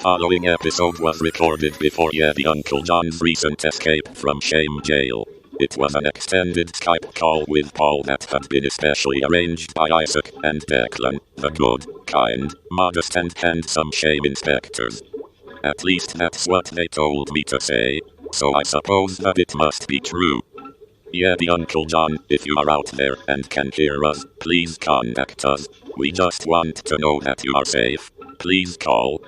following episode was recorded before Yeti Uncle John's recent escape from Shame Jail. It was an extended Skype call with Paul that had been especially arranged by Isaac and Declan, the good, kind, modest and handsome shame inspectors. At least that's what they told me to say, so I suppose that it must be true. Yeti Uncle John, if you are out there and can hear us, please contact us. We just want to know that you are safe. Please call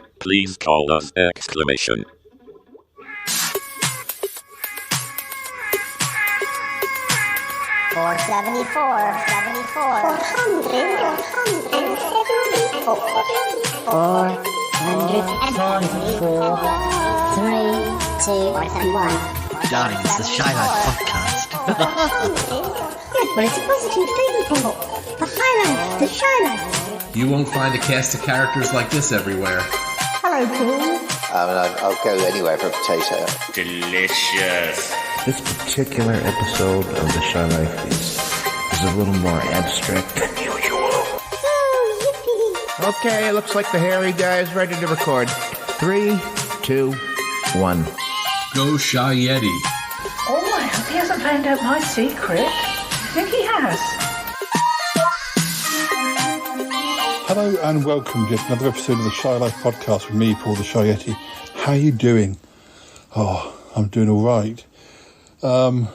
us! Exclamation. Four 3, 2, 1. Darling, it's the Shy Life podcast. Yes, but it's a positive thing, Paul. The High Life, the Shy Life. You won't find a cast of characters like this everywhere. Hello, Paul. I'll go anywhere for a potato. Delicious. This particular episode of The Shy Life is a little more abstract than usual. Oh, yippee. Okay, looks like the hairy guy is ready to record. 3, 2, 1. Go Shy Yeti. Oh, I hope he hasn't found out my secret. I think he has. Hello and welcome to another episode of the Shy Life podcast with me, Paul the Shy Yeti. How are you doing? Oh, I'm doing all right. Well,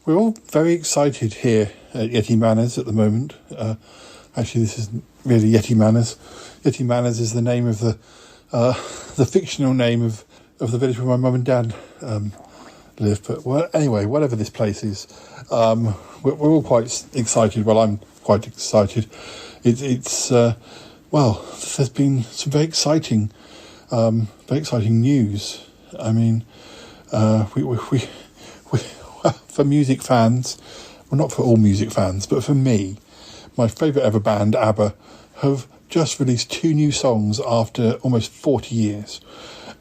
we're all very excited here at Yeti Manors at the moment. Actually, this isn't really Yeti Manors. Yeti Manors is the name of the fictional name of the village where my mum and dad live. But anyway, whatever this place is, we're all quite excited. Well, I'm quite excited. It's there's been some very exciting news. I mean, we for music fans, well, not for all music fans, but for me, my favourite ever band, Abba, have just released 2 new songs after almost 40 years.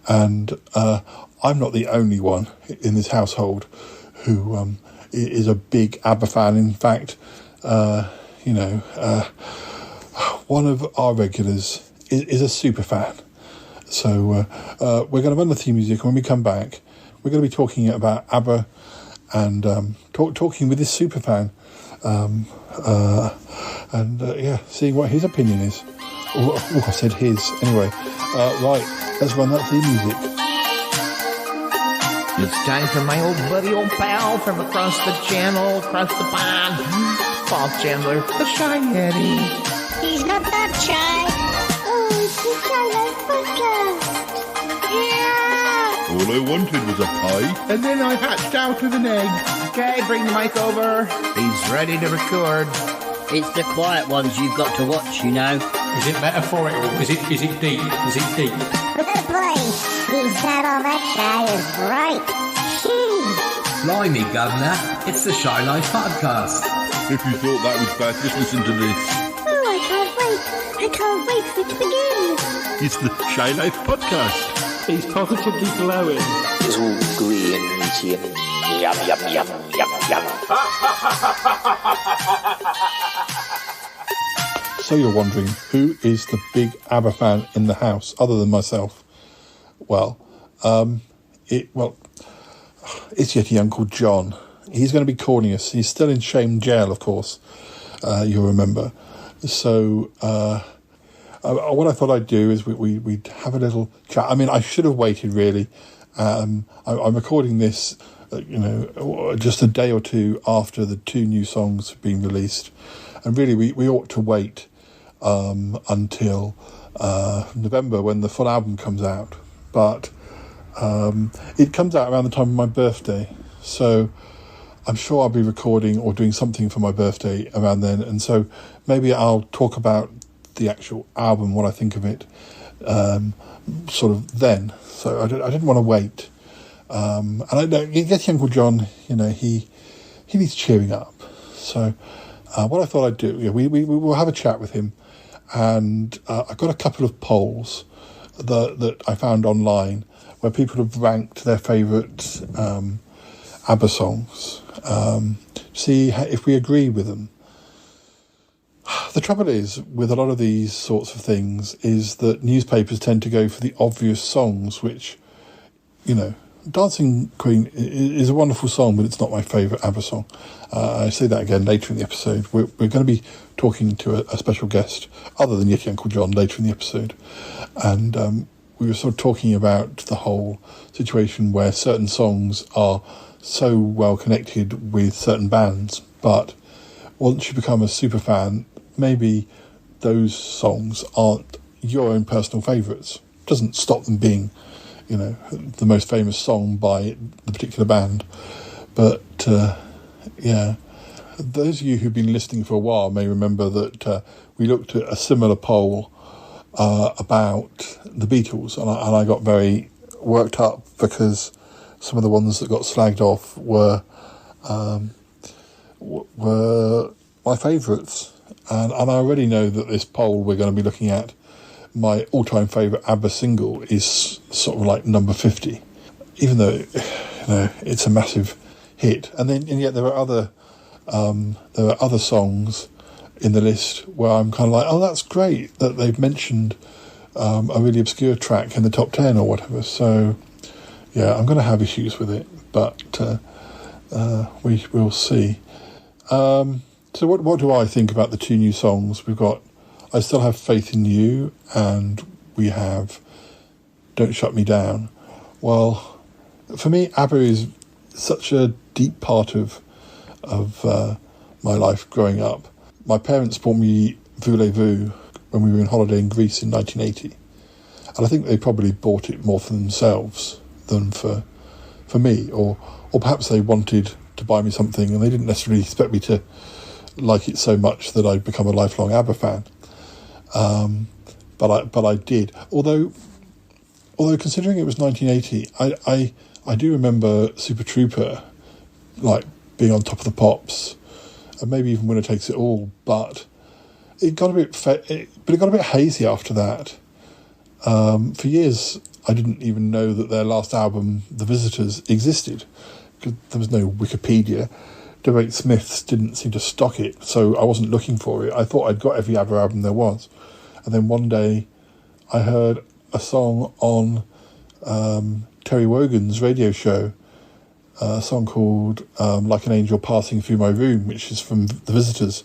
And I'm not the only one in this household who is a big ABBA fan. In fact, one of our regulars is a super fan. So we're going to run the theme music, and when we come back, we're going to be talking about ABBA and talking with this super fan, seeing what his opinion is. Oh, I said his. Anyway, right, let's run that theme music. It's time for my old buddy, old pal from across the channel, across the pond, Paul Chandler, the Shy Yeti. He's not that shy. Oh, it's the Shy Life podcast. Yeah. All I wanted was a pie. And then I hatched out with an egg. Okay, bring the mic over. He's ready to record. It's the quiet ones you've got to watch, you know. Is it metaphorical? Is it deep? Is it deep? Fair play. He's not all that shy is right. Blimey, Governor. It's the Shy Life podcast. If you thought that was bad, just listen to this. Oh, I can't wait for it to begin. It's the Shy Life podcast. He's positively glowing. It's all gooey and meaty and yum, yum, yum, yum, yum. So you're wondering, who is the big ABBA fan in the house, other than myself? Well, it's Yeti Uncle John. He's going to be calling us. He's still in Shame Jail, of course, you'll remember. So what I thought I'd do is we'd have a little chat. I mean, I should have waited, really. I'm recording this, just a day or two after the 2 new songs have been released. And really, we ought to wait until November when the full album comes out. But it comes out around the time of my birthday. So I'm sure I'll be recording or doing something for my birthday around then. And so maybe I'll talk about the actual album, what I think of it, sort of then. So I didn't want to wait. And I know, Yeti Uncle John, he needs cheering up. So what I thought I'd do, we will have a chat with him. And I got a couple of polls that I found online where people have ranked their favourite ABBA songs. See if we agree with them. The trouble is, with a lot of these sorts of things, is that newspapers tend to go for the obvious songs, which, Dancing Queen is a wonderful song, but it's not my favourite ABBA song. I say that again later in the episode. We're going to be talking to a special guest, other than Yeti Uncle John, later in the episode. And we were sort of talking about the whole situation where certain songs are so well connected with certain bands, but once you become a super fan, maybe those songs aren't your own personal favourites. Doesn't stop them being, the most famous song by the particular band. But, those of you who've been listening for a while may remember that we looked at a similar poll about the Beatles, and I got very worked up because some of the ones that got slagged off were my favourites, and I already know that this poll we're going to be looking at, my all-time favourite ABBA single is sort of like number 50, even though it's a massive hit, and yet there are other songs in the list where I'm kind of like, oh, that's great that they've mentioned a really obscure track in the top 10 or whatever. So yeah, I'm going to have issues with it, but we will see. So what do I think about the two new songs? We've got I Still Have Faith in You, and we have Don't Shut Me Down. Well, for me, ABBA is such a deep part of my life growing up. My parents bought me Voulez-Vous when we were on holiday in Greece in 1980. And I think they probably bought it more for themselves than for me. Or perhaps they wanted to buy me something and they didn't necessarily expect me to like it so much that I'd become a lifelong ABBA fan. But I did. Although considering it was 1980, I do remember Super Trooper, like, being on top of the pops, and maybe even Winner Takes It All, but it got a bit hazy after that. For years, I didn't even know that their last album, The Visitors, existed, because there was no Wikipedia. W.H. Smiths didn't seem to stock it, so I wasn't looking for it. I thought I'd got every ABBA album there was. And then one day, I heard a song on Terry Wogan's radio show, a song called Like an Angel Passing Through My Room, which is from The Visitors.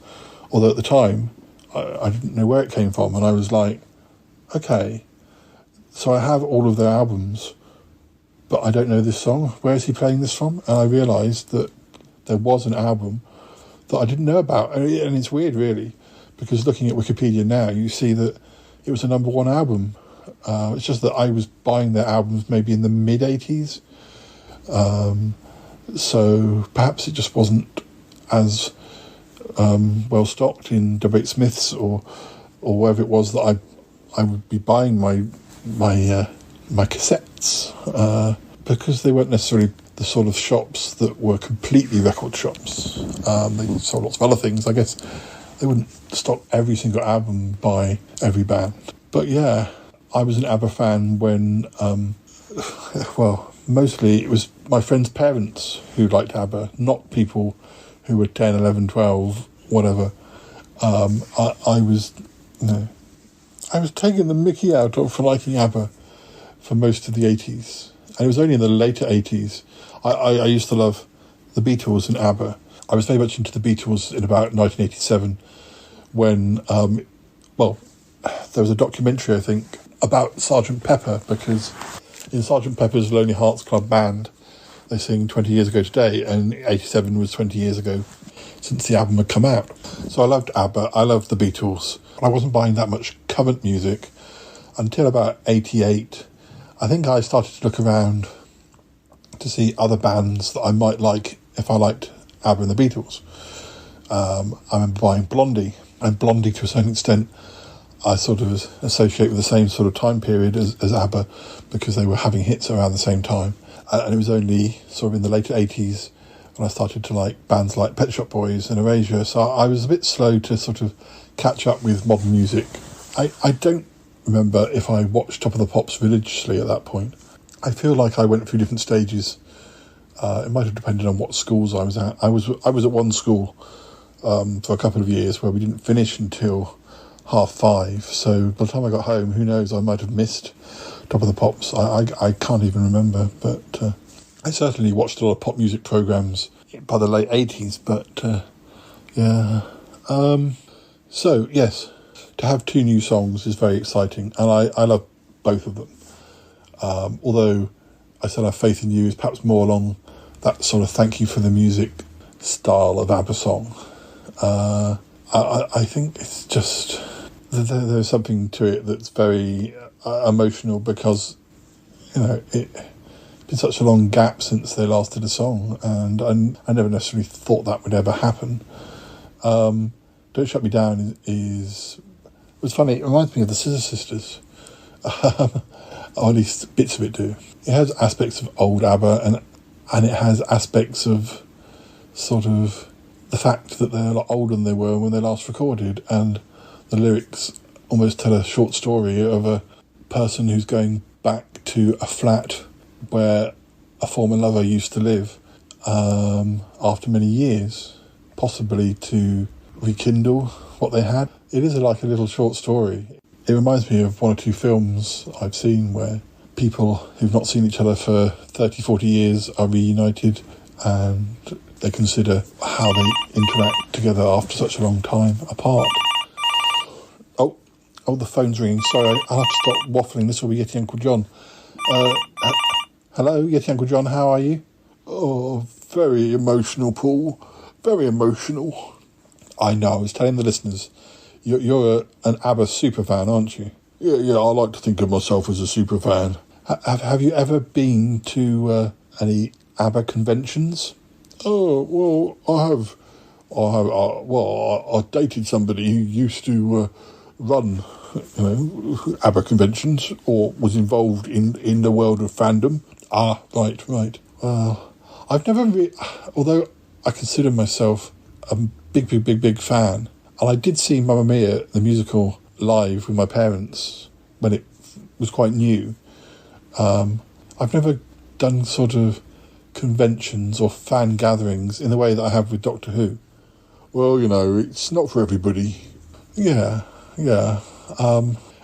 Although at the time, I didn't know where it came from, and I was like, okay, so I have all of their albums, but I don't know this song. Where is he playing this from? And I realised that there was an album that I didn't know about, and it's weird, really, because looking at Wikipedia now, you see that it was a number one album. It's just that I was buying their albums maybe in the mid-80s, so perhaps it just wasn't as well stocked in W.H. Smith's or wherever it was that I would be buying my cassettes, because they weren't necessarily the sort of shops that were completely record shops. They sold lots of other things. I guess they wouldn't stock every single album by every band. But yeah, I was an ABBA fan when, mostly it was my friends' parents who liked ABBA, not people who were 10, 11, 12, whatever. I was taking the mickey out of for liking ABBA for most of the 80s. And it was only in the later 80s. I used to love the Beatles and ABBA. I was very much into the Beatles in about 1987 when, there was a documentary, I think, about Sgt. Pepper, because in Sgt. Pepper's Lonely Hearts Club Band, they sing 20 years ago today, and 87 was 20 years ago since the album had come out. So I loved ABBA, I loved the Beatles. I wasn't buying that much current music until about 88. I think I started to look around to see other bands that I might like if I liked ABBA and the Beatles. I remember buying Blondie, and Blondie to a certain extent I sort of associate with the same sort of time period as ABBA, because they were having hits around the same time. And it was only sort of in the later 80s when I started to like bands like Pet Shop Boys and Erasure, so I was a bit slow to sort of catch up with modern music. I don't remember if I watched Top of the Pops religiously at that point. I feel like I went through different stages. It might have depended on what schools I was at. I was at one school for a couple of years where we didn't finish until 5:30. So by the time I got home, who knows, I might have missed Top of the Pops. I can't even remember, but I certainly watched a lot of pop music programmes by the late 80s, but yeah. So, yes, to have 2 new songs is very exciting, and I love both of them. Although I still have faith in you is perhaps more along that sort of thank you for the music style of ABBA song. I think it's just, there's something to it that's very emotional because, it's been such a long gap since they last did a song, and I never necessarily thought that would ever happen. Don't Shut Me Down was funny. It reminds me of the Scissor Sisters. Or at least bits of it do. It has aspects of old ABBA, and it has aspects of sort of the fact that they're a lot older than they were when they last recorded, and the lyrics almost tell a short story of a person who's going back to a flat where a former lover used to live after many years, possibly to rekindle what they had. It is like a little short story. It reminds me of 1 or 2 films I've seen where people who've not seen each other for 30, 40 years are reunited, and they consider how they interact together after such a long time apart. Oh, the phone's ringing. Sorry, I'll have to stop waffling. This will be Yeti Uncle John. Hello, Yeti Uncle John, how are you? Oh, very emotional, Paul. Very emotional. I know, I was telling the listeners, you're an ABBA super fan, aren't you? Yeah, I like to think of myself as a super fan. Have you ever been to any ABBA conventions? Oh, well, I have. I dated somebody who used to run, ABBA conventions, or was involved in the world of fandom. Ah, right. Well, I've never although I consider myself a big fan, and I did see Mamma Mia, the musical, live with my parents when it was quite new. I've never done sort of conventions or fan gatherings in the way that I have with Doctor Who. Well, it's not for everybody. Yeah.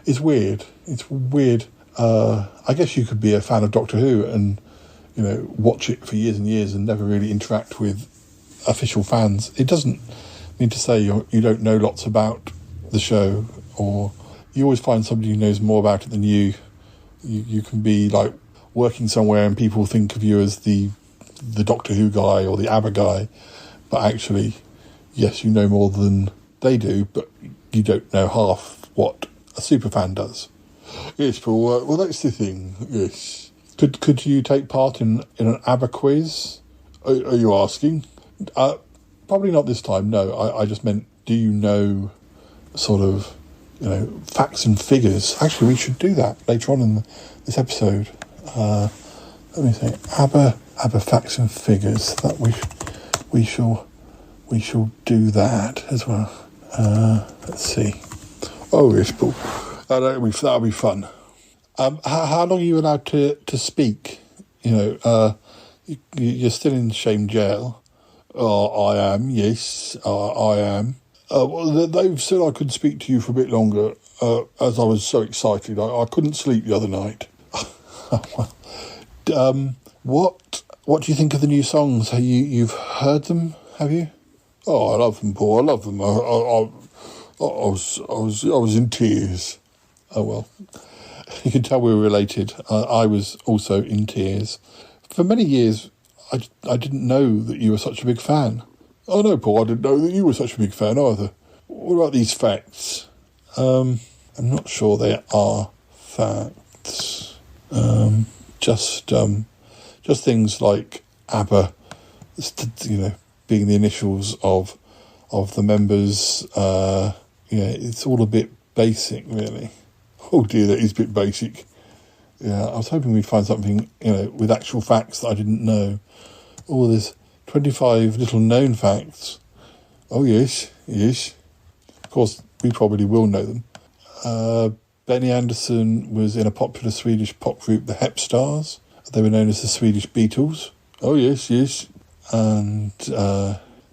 It's weird. I guess you could be a fan of Doctor Who and, watch it for years and years and never really interact with official fans. It doesn't mean to say you don't know lots about the show, or you always find somebody who knows more about it than you. You can be like working somewhere and people think of you as the Doctor Who guy or the ABBA guy, but actually, yes, you know more than they do, but you don't know half what a superfan does. Yes, Paul, well, that's the thing, yes. Could you take part in an ABBA quiz? Are you asking? Probably not this time, no. I just meant, do you know sort of, facts and figures? Actually, we should do that later on in this episode. Let me say, ABBA facts and figures. That we shall do that as well. Let's see. Oh, yes, Paul. That'll be fun. How long are you allowed to speak? You're still in shame jail. Oh, I am, yes, I am. Well, they've said I could speak to you for a bit longer, as I was so excited. I couldn't sleep the other night. What do you think of the new songs? You've heard them, have you? Oh, I love them, Paul. I love them. I was in tears. Oh well, you can tell we were related. I was also in tears. For many years, I didn't know that you were such a big fan. Oh no, Paul, I didn't know that you were such a big fan either. What about these facts? I'm not sure they are facts. Just things like ABBA, being the initials of the members. It's all a bit basic, really. Oh dear, that is a bit basic. Yeah, I was hoping we'd find something, with actual facts that I didn't know. Oh, there's 25 little known facts. Oh, yes. Of course, we probably will know them. Benny Andersson was in a popular Swedish pop group, the Hep Stars. They were known as the Swedish Beatles. Oh, yes. And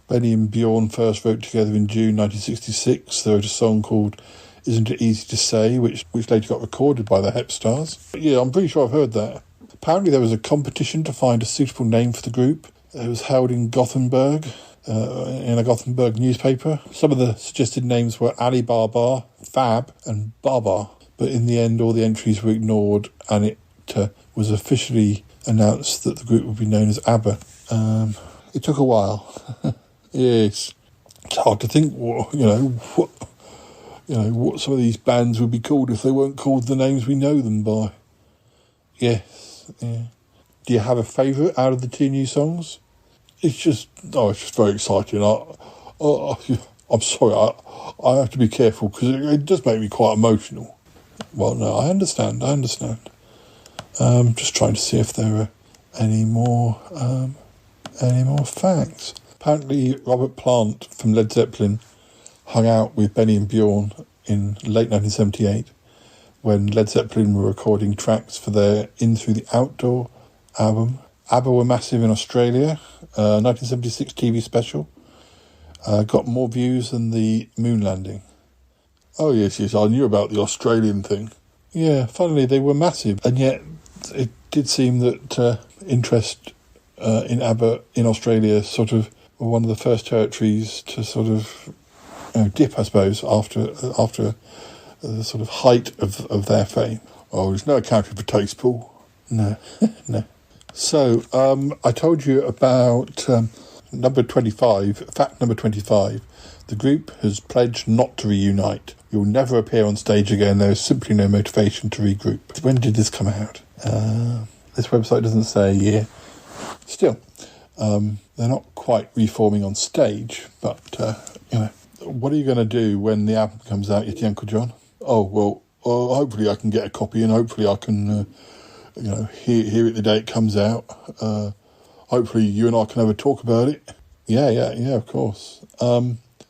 Benny and Bjorn first wrote together in June 1966. They wrote a song called Isn't It Easy to Say, which later got recorded by the Hep Stars. But yeah, I'm pretty sure I've heard that. Apparently there was a competition to find a suitable name for the group. It was held in Gothenburg, in a Gothenburg newspaper. Some of the suggested names were Ali Baba, Fab and Baba. But in the end, all the entries were ignored, and it was officially announced that the group would be known as Abba. It took a while. Yes. It's hard to think what some of these bands would be called if they weren't called the names we know them by. Yes, yeah. Do you have a favourite out of the 2 new songs? It's just very exciting. I'm sorry, I have to be careful because it does make me quite emotional. Well, no, I understand. Just trying to see if there are any more facts. Apparently, Robert Plant from Led Zeppelin hung out with Benny and Bjorn in late 1978 when Led Zeppelin were recording tracks for their In Through the Outdoor album. Abba were massive in Australia. 1976 TV special. Got more views than the moon landing. Oh, yes, I knew about the Australian thing. Yeah, funnily, they were massive. And yet, it did seem that interest in Abba in Australia sort of were one of the first territories to sort of dip, I suppose, after the sort of height of their fame. Oh, there's no accounting for taste, Paul. No, no. So, I told you about number 25, fact number 25. The group has pledged not to reunite. You'll never appear on stage again. There is simply no motivation to regroup. When did this come out? This website doesn't say a year. Still, they're not quite reforming on stage, but, what are you going to do when the album comes out, Yeti Uncle John? Oh, well, hopefully I can get a copy and hopefully I can, hear it the day it comes out. Hopefully you and I can have a talk about it. Yeah, of course.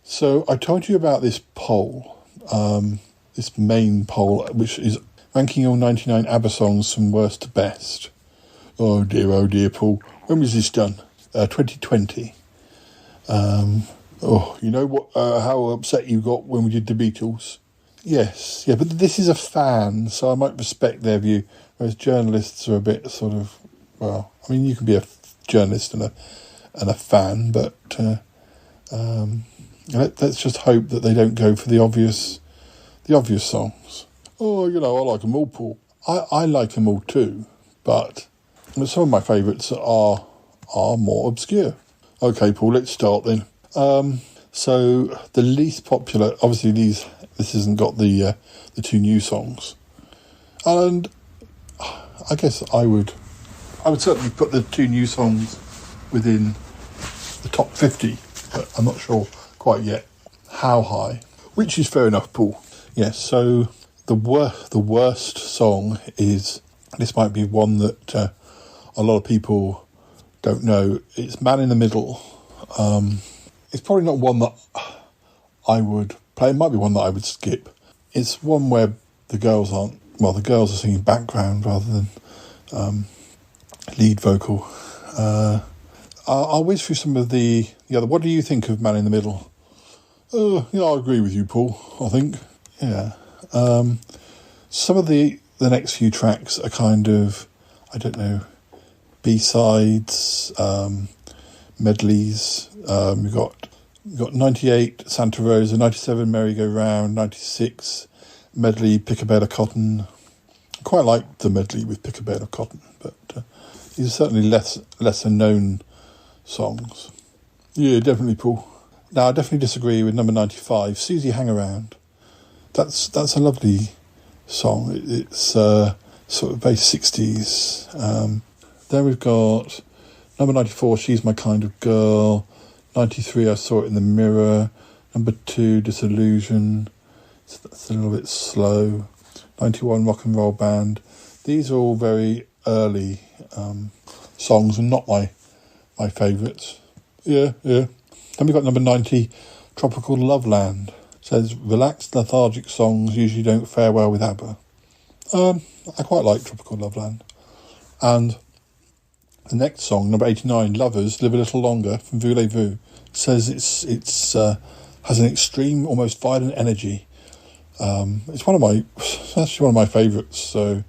So I told you about this poll, this main poll, which is ranking all 99 ABBA songs from worst to best. Oh dear, Paul. When was this done? 2020. You know what? How upset you got when we did the Beatles? Yes, yeah, but this is a fan, so I might respect their view, whereas journalists are a bit sort of, well, I mean, you can be a journalist and a fan, but let's just hope that they don't go for the obvious songs. Oh, I like them all, Paul. I like them all too, but some of my favourites are more obscure. Okay, Paul, let's start then. So the least popular, obviously this hasn't got the 2 new songs, and I guess I would certainly put the 2 new songs within the top 50, but I'm not sure quite yet how high, which is fair enough, Paul. Yes, so the worst song is, this might be one that a lot of people don't know. It's Man in the Middle. It's probably not one that I would play. It might be one that I would skip. It's one where the girls are singing background rather than lead vocal. I'll whiz through some of the other. What do you think of Man in the Middle? I agree with you, Paul, I think. Yeah. Some of the next few tracks are kind of, I don't know, B-sides, medleys. We've got 98 Santa Rosa, 97 Merry Go Round, 96 medley Pick a Bale of Cotton. I quite like the medley with Pick a Bale of Cotton, but these are certainly lesser known songs. Yeah, definitely, Paul. Now, I definitely disagree with number 95, Susie Hang Around. That's a lovely song. It's sort of very 60s. Then we've got number 94, She's My Kind of Girl. 93, I Saw It in the Mirror. Number 2, Disillusion. So that's a little bit slow. 91, Rock and Roll Band. These are all very early songs and not my favourites. Yeah. Then we've got number 90, Tropical Loveland. Says, relaxed, lethargic songs usually don't fare well with ABBA. I quite like Tropical Loveland. And The next song, number 89, Lovers Live a Little Longer, from Voulez-Vous, says it's has an extreme, almost violent energy. It's actually one of my favourites, so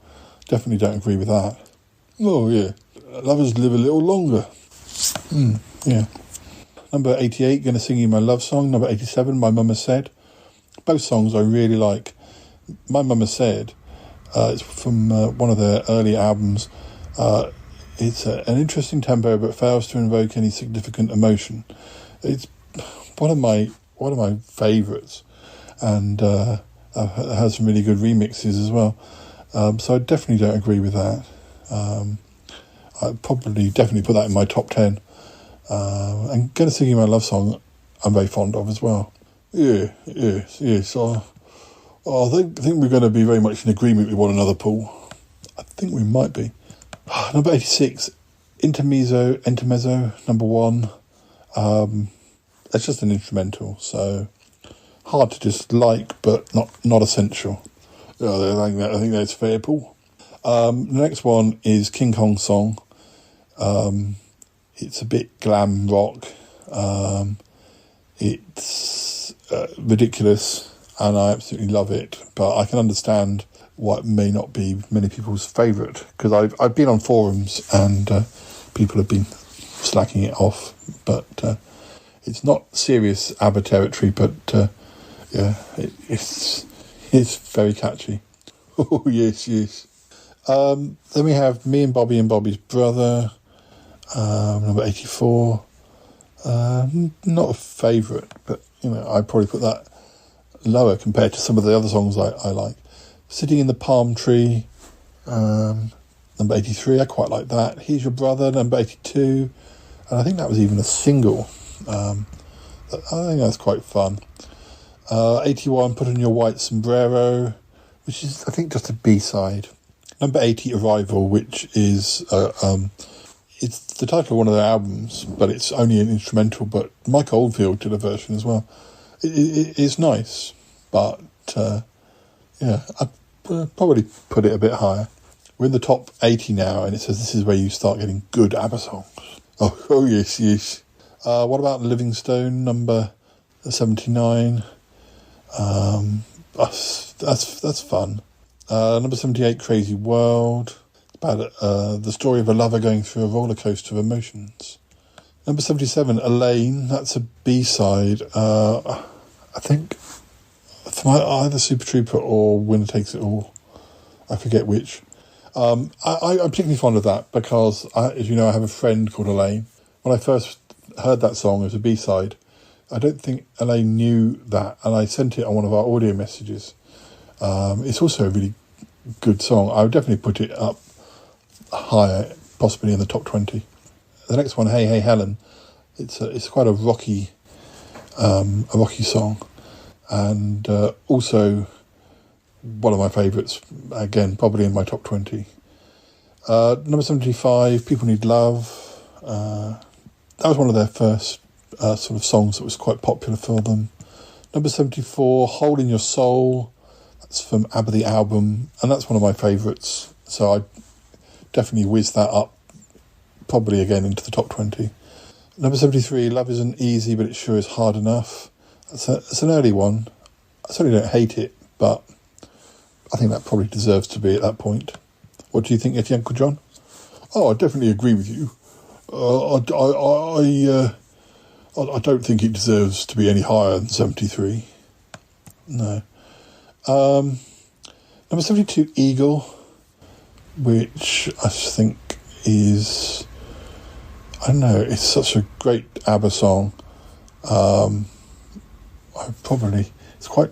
definitely don't agree with that. Oh yeah, Lovers Live a Little Longer. Yeah. Number 88, Gonna Sing You My Love Song. Number 87, My Mama Said. Both songs I really like. My Mama Said, it's from one of their early albums. It's an interesting tempo, but fails to invoke any significant emotion. It's one of my favourites, and it has some really good remixes as well. So I definitely don't agree with that. I'd probably definitely put that in my top 10. And Gonna Sing You My Love Song, I'm very fond of as well. Yes. I think we're going to be very much in agreement with one another, Paul. I think we might be. Number 86, Intermezzo, number 1. It's just an instrumental, so hard to dislike, but not essential. I think that's fair, Paul. The next one is King Kong Song. It's a bit glam rock. It's ridiculous, and I absolutely love it. But I can understand why it may not be many people's favourite, because I've been on forums and people have been slacking it off. But it's not serious ABBA territory. But it's very catchy. Oh yes. Then we have Me and Bobby and Bobby's Brother. Number 84. Not a favourite, but I'd probably put that lower compared to some of the other songs I like. Sitting in the Palm Tree, number 83, I quite like that. Here's Your Brother, number 82, and I think that was even a single. I think that's quite fun. 81, Put On Your White Sombrero, which is, I think, just a B-side. Number 80, Arrival, which is it's the title of one of their albums, but it's only an instrumental, but Mike Oldfield did a version as well. It's nice, but I'd probably put it a bit higher. We're in the top 80 now, and it says this is where you start getting good ABBA songs. Oh yes. What about Livingstone, number 79? That's fun. Number 78, Crazy World. About the story of a lover going through a roller coaster of emotions. Number 77, Elaine. That's a B-side. I think from either Super Trooper or Winner Takes It All. I forget which. I'm particularly fond of that because, as you know, I have a friend called Elaine. When I first heard that song as a B-side, I don't think Elaine knew that, and I sent it on one of our audio messages. It's also a really good song. I would definitely put it up higher, possibly in the top 20. The next one, Hey Hey Helen, it's quite a rocky song, and also one of my favourites. Again, probably in my top 20. Number 75, People Need Love. That was one of their first sort of songs that was quite popular for them. Number 74, Hole in Your Soul. That's from ABBA the album, and that's one of my favourites. So I definitely whiz that up, probably again into the top 20. Number 73, Love Isn't Easy, but It Sure Is Hard Enough. It's an early one. I certainly don't hate it, but I think that probably deserves to be at that point. What do you think, Yeti Uncle John? Oh, I definitely agree with you. I don't think it deserves to be any higher than 73. No. Number 72, Eagle, which I think is, I don't know, it's such a great ABBA song. It's quite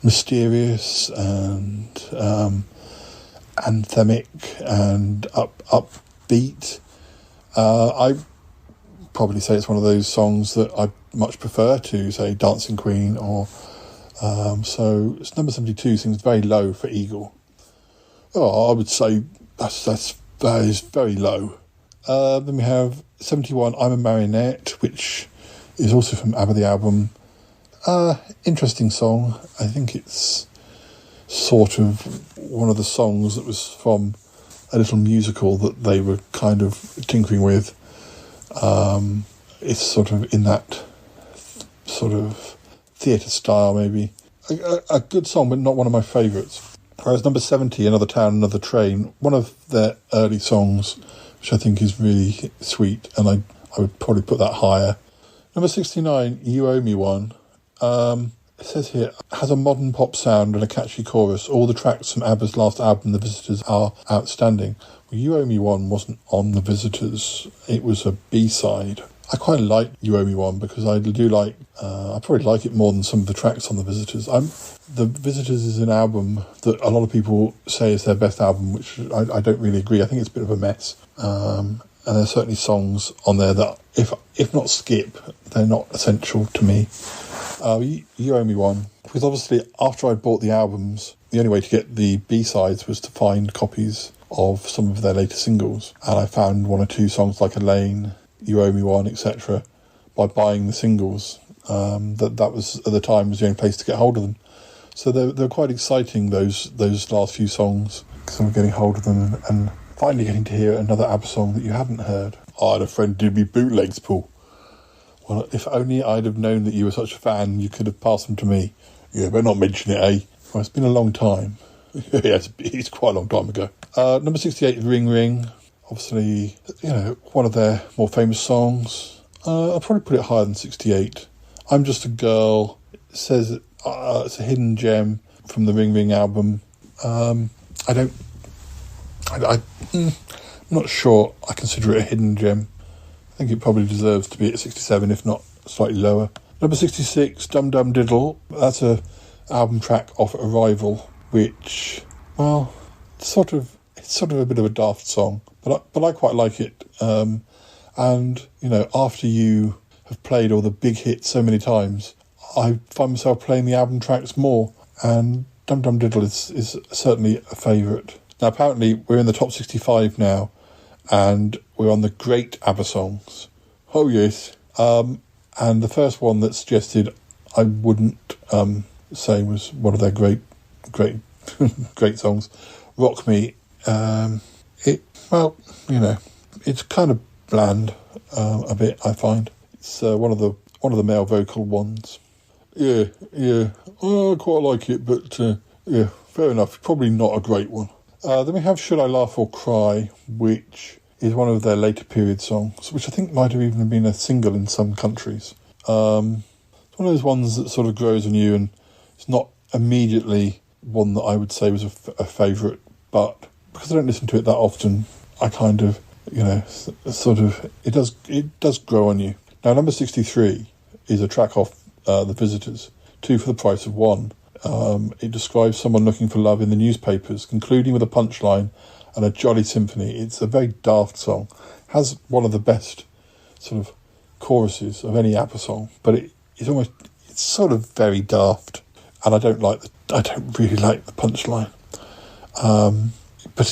mysterious and anthemic and upbeat. I probably say it's one of those songs that I much prefer to, say, Dancing Queen or so it's number 72 seems very low for Eagle. I would say that is very low. Then we have 71, I'm a Marionette, which is also from ABBA the album. Interesting song. I think it's sort of one of the songs that was from a little musical that they were kind of tinkering with. It's sort of in that sort of theatre style, maybe. A good song, but not one of my favourites. Whereas number 70, Another Town, Another Train, one of their early songs, which I think is really sweet, and I would probably put that higher. Number 69, You Owe Me One. It says here, has a modern pop sound and a catchy chorus. All the tracks from Abba's last album, The Visitors, are outstanding. Well, You Owe Me One wasn't on The Visitors. It was a B-side. I quite like You Owe Me One because I do like... I probably like it more than some of the tracks on The Visitors. The Visitors is an album that a lot of people say is their best album, which I don't really agree. I think it's a bit of a mess. And there's certainly songs on there that, if not skip, they're not essential to me. You Owe Me One. Because obviously, after I bought the albums, the only way to get the B-sides was to find copies of some of their later singles. And I found one or two songs like Elaine, You Owe Me One, etc. by buying the singles. That was, at the time, was the only place to get hold of them. So they're quite exciting, those last few songs, because I'm getting hold of them and finally getting to hear another ABBA song that you hadn't heard. I had a friend who did me bootlegs, Paul. Well, if only I'd have known that you were such a fan, you could have passed them to me. Yeah, but not mention it, eh? Well, it's been a long time. Yes, it's quite a long time ago. Number 68 is Ring Ring. Obviously, one of their more famous songs. I'll probably put it higher than 68. I'm Just a Girl. It says it's a hidden gem from the Ring Ring album. I'm not sure I consider it a hidden gem. I think it probably deserves to be at 67, if not slightly lower. Number 66, Dum Dum Diddle. That's a album track off Arrival, which, well, it's sort of a bit of a daft song, but I quite like it. And after you have played all the big hits so many times, I find myself playing the album tracks more, and Dum Dum Diddle is certainly a favourite. Now, apparently, we're in the top 65 now, and we're on the great ABBA songs. Oh, yes. And the first one that suggested I wouldn't say was one of their great songs, Rock Me. It's kind of bland a bit, I find. It's one of the male vocal ones. Yeah. Oh, I quite like it, but yeah, fair enough. Probably not a great one. Then we have Should I Laugh or Cry, which is one of their later period songs, which I think might have even been a single in some countries. It's one of those ones that sort of grows on you, and it's not immediately one that I would say was a favourite, but because I don't listen to it that often, I kind of, it does grow on you. Now, number 63 is a track off The Visitors, Two for the Price of One. It describes someone looking for love in the newspapers, concluding with a punchline and a jolly symphony. It's a very daft song. Has one of the best sort of choruses of any ABBA song, but it's sort of very daft, and I don't really like the punchline. But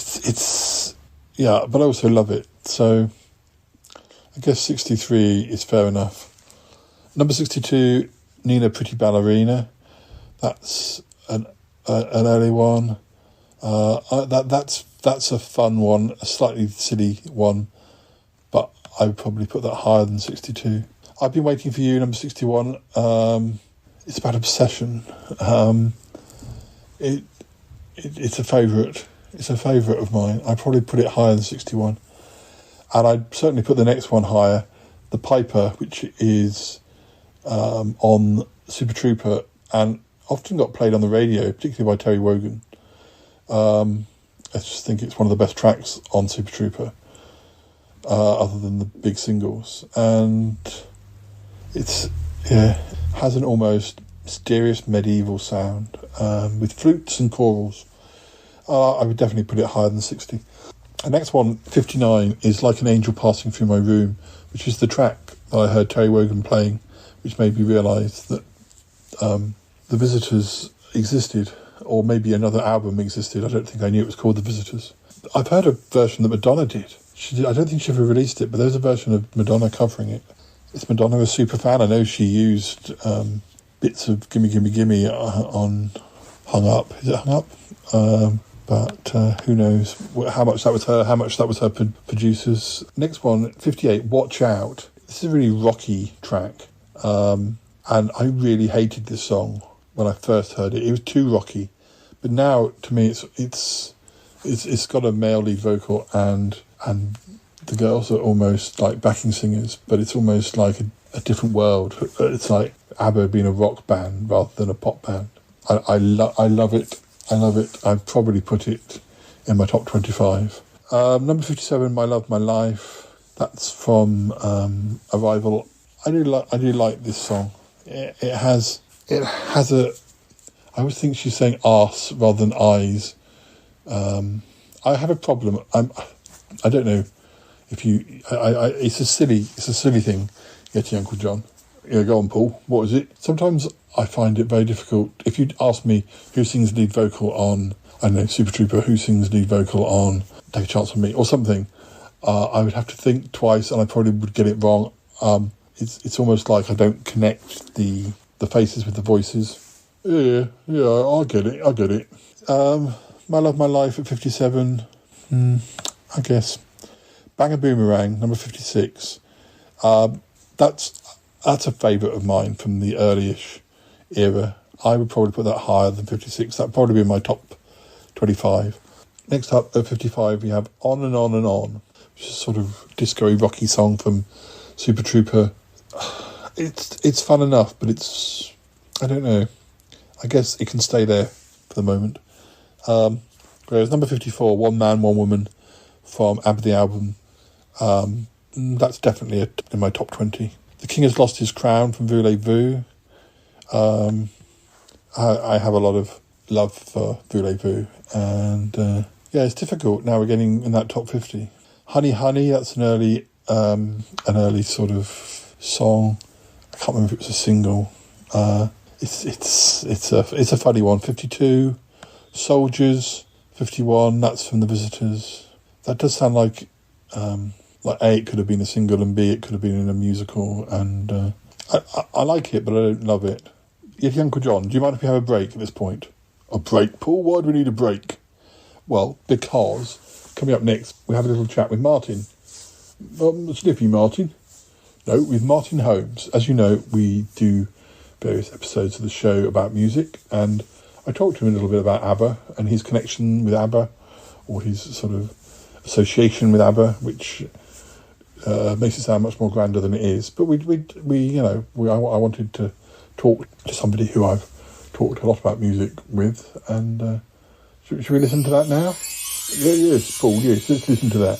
but I also love it. So I guess 63 is fair enough. Number 62, Nina Pretty Ballerina. That's an early one. That's a fun one, a slightly silly one, but I would probably put that higher than 62. I've Been Waiting for You, number 61. It's about obsession. It's a favourite. It's a favourite of mine. I'd probably put it higher than 61. And I'd certainly put the next one higher, The Piper, which is on Super Trooper, and often got played on the radio, particularly by Terry Wogan. I just think it's one of the best tracks on Super Trooper, other than the big singles. And has an almost mysterious medieval sound, with flutes and chorals. I would definitely put it higher than 60. The next one, 59, is Like an Angel Passing Through My Room, which is the track that I heard Terry Wogan playing, which made me realise that The Visitors existed, or maybe another album existed. I don't think I knew it was called The Visitors. I've heard a version that Madonna did. I don't think she ever released it, but there's a version of Madonna covering it. Is Madonna a super fan? I know she used bits of Gimme Gimme Gimme on Hung Up. Is it Hung Up? But who knows how much that was her, how much that was her producers. Next one, 58, Watch Out. This is a really rocky track. And I really hated this song when I first heard it. It was too rocky. But now, to me, it's got a male lead vocal and the girls are almost like backing singers, but it's almost like a different world. It's like Abba being a rock band rather than a pop band. I love it. I love it. I'd probably put it in my top 25. Number 57, My Love, My Life. That's from Arrival. I do like this song. It has a. I always think she's saying arse rather than eyes. I have a problem. I don't know if you. It's a silly thing. Yeti Uncle John. Yeah, go on, Paul. What is it? Sometimes I find it very difficult. If you'd ask me who sings lead vocal on, I don't know, Super Trooper, who sings lead vocal on Take a Chance on Me or something, I would have to think twice and I probably would get it wrong. It's almost like I don't connect the faces with the voices. Yeah, I get it. My Love, My Life at 57, I guess. Bang a Boomerang, number 56. That's a favourite of mine from the early-ish era. I would probably put that higher than 56. That'd probably be in my top 25. Next up, at 55, we have On and On and On, which is a sort of disco-y, rocky song from Super Trooper. It's fun enough, but it's... I don't know. I guess it can stay there for the moment. Whereas number 54, One Man, One Woman from Abba the Album. That's definitely in my top 20. The King Has Lost His Crown from Voulez-Vous. I have a lot of love for Voulez-Vous. And it's difficult. Now we're getting in that top 50. Honey Honey, that's an early sort of song. I can't remember if it was a single. It's a funny one. 52, Soldiers. 51, that's from The Visitors. That does sound like A, it could have been a single, and B, it could have been in a musical. And I like it, but I don't love it. Yeti Uncle John, do you mind if we have a break at this point? A break, Paul? Why do we need a break? Well, because coming up next, we have a little chat with Martin. Snippy Martin. No, with Martin Holmes. As you know, we do various episodes of the show about music, and I talked to him a little bit about Abba and his connection with Abba, or his sort of association with Abba, which makes it sound much more grander than it is. But I wanted to talk to somebody who I've talked a lot about music with, and should we listen to that now? Yes, Paul. Yes, let's listen to that.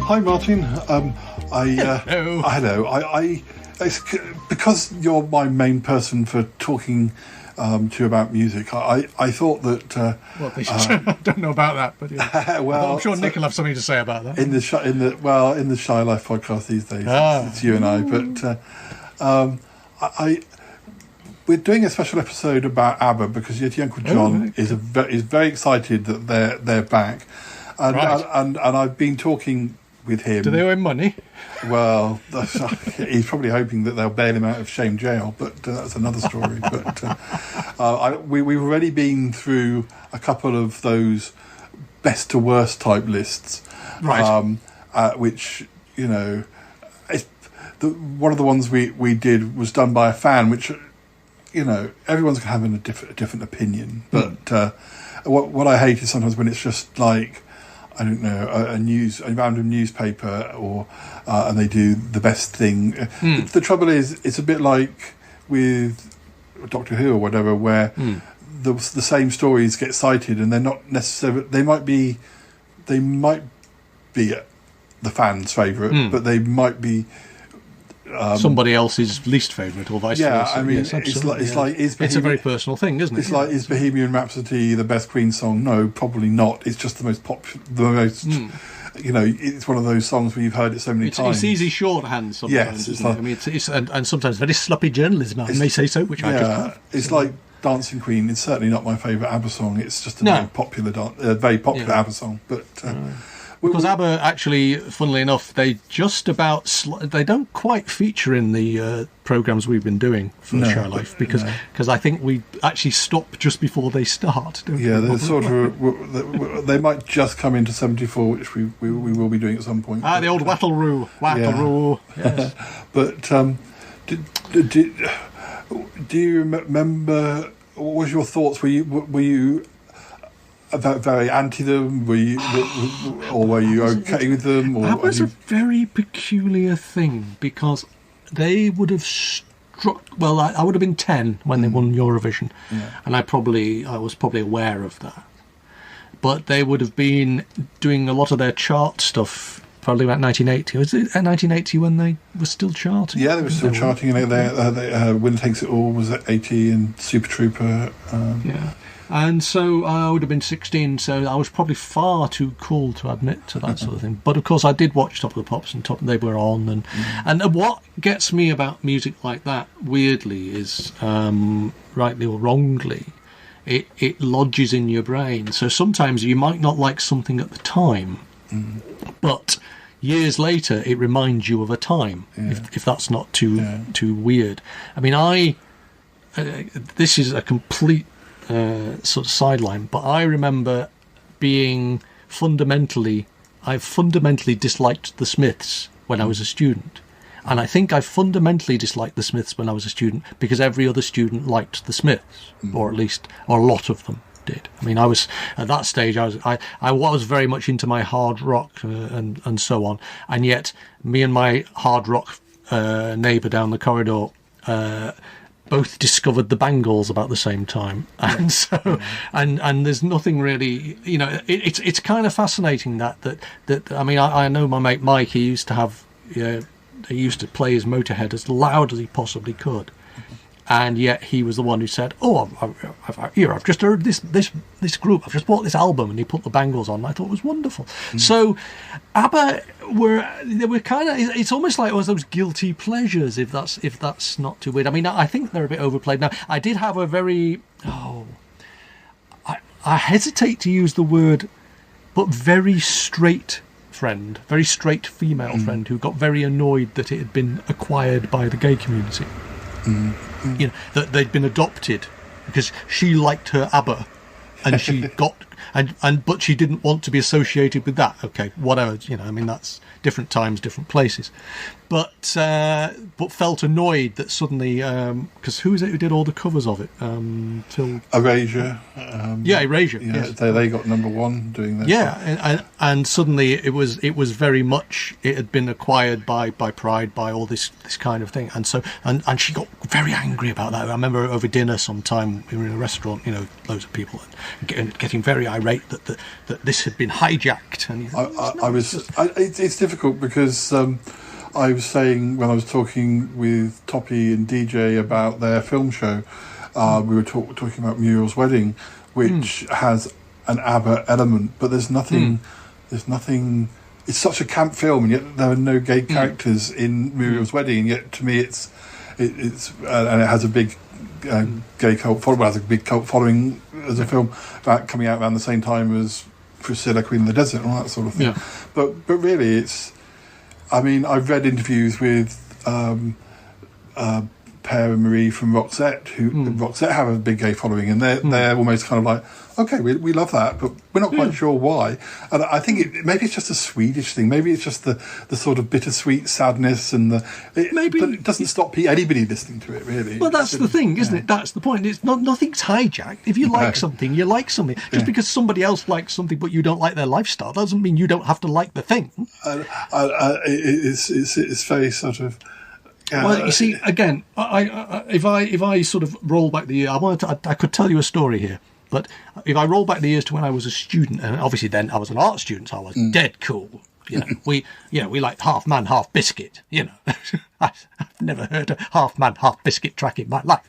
Hi, Martin. Hello. It's because you're my main person for talking to you about music. I thought that. I don't know about that, but yeah. Well, I'm sure Nick will have something to say about that. In the Shy Life podcast these days, it's you and I. But we're doing a special episode about Abba because Yeti Uncle John is very excited that they're back, and I've been talking with him. Do they owe him money? Well, he's probably hoping that they'll bail him out of shame jail, but that's another story. But we've already been through a couple of those best to worst type lists, right? Which one of the ones we did was done by a fan, which everyone's having a different opinion. But what I hate is sometimes when it's just like, I don't know, a random newspaper, or and they do the best thing. The trouble is, it's a bit like with Doctor Who or whatever, where the same stories get cited, and they're not necessarily. They might be the fans' favourite, but they might be somebody else's least favourite, or vice versa. I mean, yes, it's a very personal thing, isn't it? It's like, is Bohemian Rhapsody the best Queen song? No, probably not. It's just the most you know, it's one of those songs where you've heard it so many times. It's easy shorthand sometimes. Yes, it's like, I mean, it's and sometimes very sloppy journalism. I may say so, which I just have. It's like Dancing Queen. It's certainly not my favourite ABBA song. It's just a very popular ABBA song, but. Because ABBA, actually, funnily enough, they just about they don't quite feature in the programmes we've been doing for Shy Life, because I think we actually stop just before they start. They're sort of they might just come into 74, which we will be doing at some point. The old Wattle-roo. Yes. But do you remember? What was your thoughts? Were you very anti them? Were you okay with them? That was a very peculiar thing, because they would have struck. Well, I would have been 10 when they won Eurovision, and I was probably aware of that. But they would have been doing a lot of their chart stuff probably about 1980. Was it 1980 when they were still charting? Yeah, they were still charting, and Winner Takes It All was at 80, and Super Trooper. And so I would have been 16, so I was probably far too cool to admit to that sort of thing. But of course, I did watch Top of the Pops, and they were on. And what gets me about music like that, weirdly, is, rightly or wrongly, it lodges in your brain. So sometimes you might not like something at the time, but years later it reminds you of a time, if that's not too weird. I mean, this is a complete sort of sideline, but I remember I fundamentally disliked the Smiths when I was a student, and I think I fundamentally disliked the Smiths when I was a student because every other student liked the Smiths, or a lot of them did. I mean, I was at that stage. I was very much into my hard rock and so on, and yet me and my hard rock neighbour down the corridor both discovered the Bangles about the same time, and so and there's nothing really, you know. It's kind of fascinating that I mean, I know my mate Mike. He used to have he used to play his Motorhead as loud as he possibly could. And yet he was the one who said, "Oh, I've just heard this group. I've just bought this album," and he put the Bangles on. And I thought it was wonderful. So, ABBA they were kind of. It's almost like those guilty pleasures, if that's not too weird. I mean, I think they're a bit overplayed now. I did have a very I hesitate to use the word, but very straight friend, very straight female friend who got very annoyed that it had been acquired by the gay community. You know, that they'd been adopted because she liked her ABBA, and she got but she didn't want to be associated with that. Okay, whatever. You know, I mean, that's different times, different places. But felt annoyed that suddenly, because who is it who did all the covers of it? Phil Erasure. Erasure. Yeah, yes. they got #1 doing that. Yeah, and suddenly it was very much, it had been acquired by Pride, by all this kind of thing, and so and she got very angry about that. I remember over dinner sometime we were in a restaurant, you know, loads of people, and getting very irate that this had been hijacked. And it's difficult because. I was saying when I was talking with Toppy and DJ about their film show, we were talking about Muriel's Wedding, which has an ABBA element, but there's nothing. It's such a camp film, and yet there are no gay characters in Muriel's Wedding, and yet to me it's and it has a big gay cult following. Well, it has a big cult following as a film that coming out around the same time as Priscilla, Queen of the Desert, and all that sort of thing. Yeah. But really, it's. I mean, I've read interviews with Per and Marie from Roxette, who Roxette have a big gay following, and they're almost kind of like, okay, we love that, but we're not quite sure why. And I think maybe it's just a Swedish thing. Maybe it's just the sort of bittersweet sadness, and but it doesn't stop anybody listening to it, really. Well, that's the thing, isn't it? That's the point. It's nothing's hijacked. If you like something, you like something. Just because somebody else likes something, but you don't like their lifestyle, doesn't mean you don't have to like the thing. It's very sort of. Well, you see, again, if I sort of roll back the year, I could tell you a story here, but if I roll back the years to when I was a student, and obviously then I was an art student, so I was dead cool. You know, we like half man, half biscuit. You know, I've never heard a half man, half biscuit track in my life.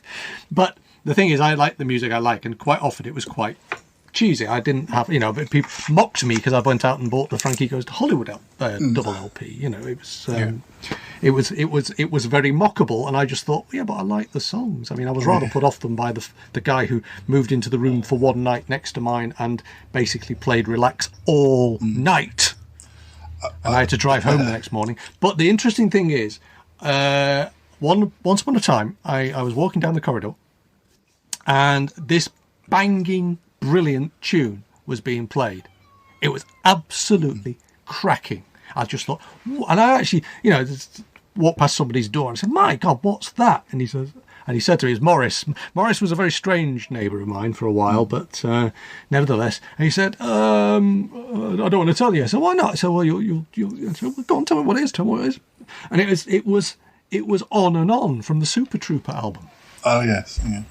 But the thing is, I like the music I like, and quite often it was quite cheesy. I didn't have, but people mocked me because I went out and bought the Frankie Goes to Hollywood double LP. You know, it was very mockable, and I just thought, yeah, but I like the songs. I mean, I was rather put off them by the guy who moved into the room for one night next to mine and basically played Relax all night, and I had to drive home the next morning. But the interesting thing is, once upon a time, I was walking down the corridor, and this banging, brilliant tune was being played. It was absolutely cracking. I just thought, and I actually, just walked past somebody's door and said, "My God, what's that?" And he said to me, "It's Morris." Morris was a very strange neighbour of mine for a while, but nevertheless. And he said, "I don't want to tell you." I said, "Why not?" I said, "Well, you go on, tell me what it is. Tell me what it is." And it was On and On from the Super Trooper album. Oh, yes. Yeah.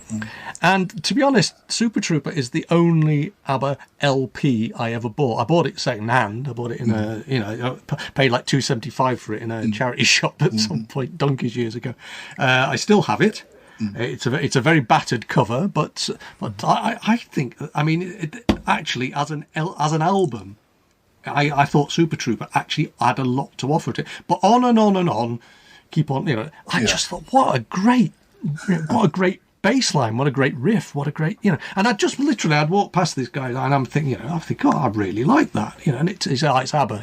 And to be honest, Super Trooper is the only ABBA LP I ever bought. I bought it second hand. I bought it in I paid like $2.75 for it in a charity shop at some point, donkeys years ago. I still have it. It's a very battered cover, but I think, I mean, actually as an album, I thought Super Trooper actually had a lot to offer to it. But On and On and On, keep on, just thought, what a great bass line, what a great riff, what a great, and I'd walk past this guy and I'm thinking, oh, I really like that, and it's ABBA,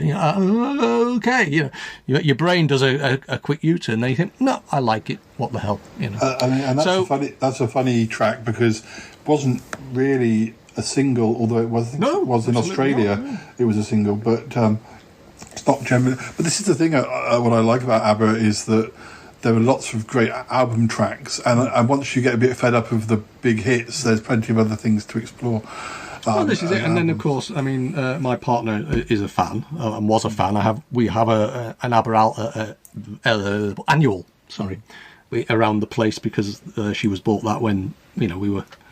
okay, your brain does a quick U-turn, then you think, no, I like it, what the hell, and that's a funny track because it wasn't really a single, although it was in Australia, it was a single, but it's not generally. But this is the thing, what I like about ABBA is that there are lots of great album tracks, and once you get a bit fed up of the big hits, there's plenty of other things to explore. Well, this is it, and then of course, I mean, my partner is a fan and was a fan. We have an ABBA annual, around the place because she was bought that when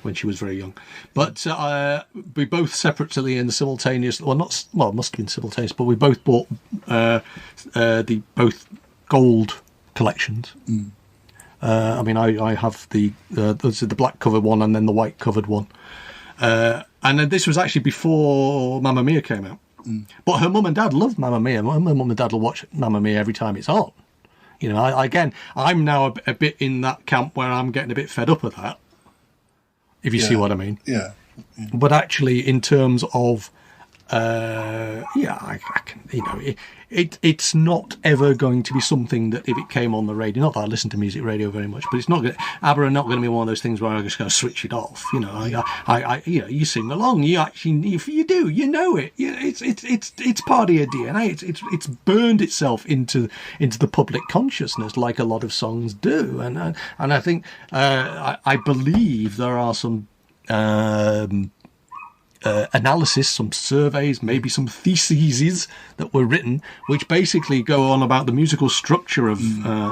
when she was very young. But we both separately and simultaneously, it must have been simultaneous, but we both bought the both gold collections. I mean, I have the black covered one and then the white covered one, and then this was actually before Mamma Mia came out. But her mum and dad loved Mamma Mia. My mum and dad will watch Mamma Mia every time it's on. I'm now a bit in that camp where I'm getting a bit fed up of that, if you see what I mean. Yeah. But actually, in terms of I can, it's not ever going to be something that if it came on the radio, not that I listen to music radio very much, but it's not ABBA are not going to be one of those things where I'm just going to switch it off. You sing along, you actually, if you do, it. It's part of your DNA. It's burned itself into the public consciousness like a lot of songs do, and I think I believe there are some. Analysis, some surveys, maybe some theses that were written, which basically go on about the musical structure of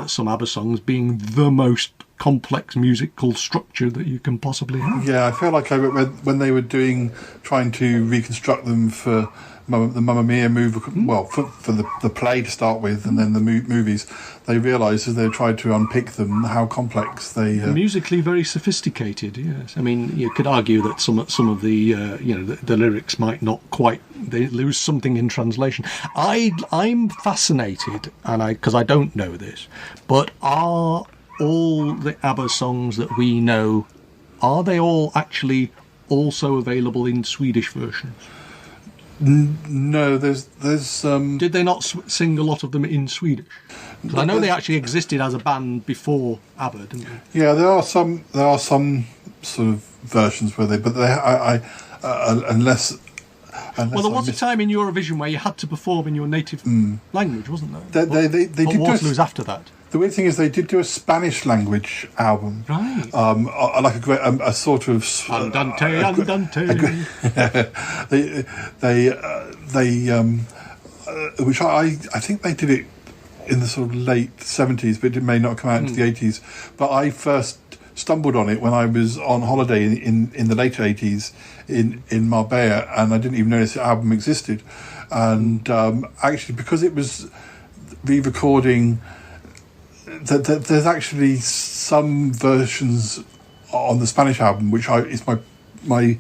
some ABBA songs being the most complex musical structure that you can possibly have. Yeah, I feel like when they were trying to reconstruct them for the Mamma Mia movie, for the play to start with, and then the movies, they realised as they tried to unpick them how complex they musically very sophisticated. Yes, I mean you could argue that some of the the lyrics might not quite, they lose something in translation. I'm fascinated, and because I don't know this, but are all the ABBA songs that we know, are they all actually also available in Swedish versions? No, there's. Did they not sing a lot of them in Swedish? 'Cause I know they actually existed as a band before ABBA, didn't they? Yeah, there are some sort of versions where unless well, there was a time in Eurovision where you had to perform in your native language, wasn't there? They did Waterloo's after that. The weird thing is they did do a Spanish language album, right? Like a sort of Andante. Which I think they did it in the sort of late 70s, but it may not come out into the 80s. But I first stumbled on it when I was on holiday in the later 80s in Marbella, and I didn't even notice the album existed. And actually, because it was re-recording, there's actually some versions on the Spanish album which is my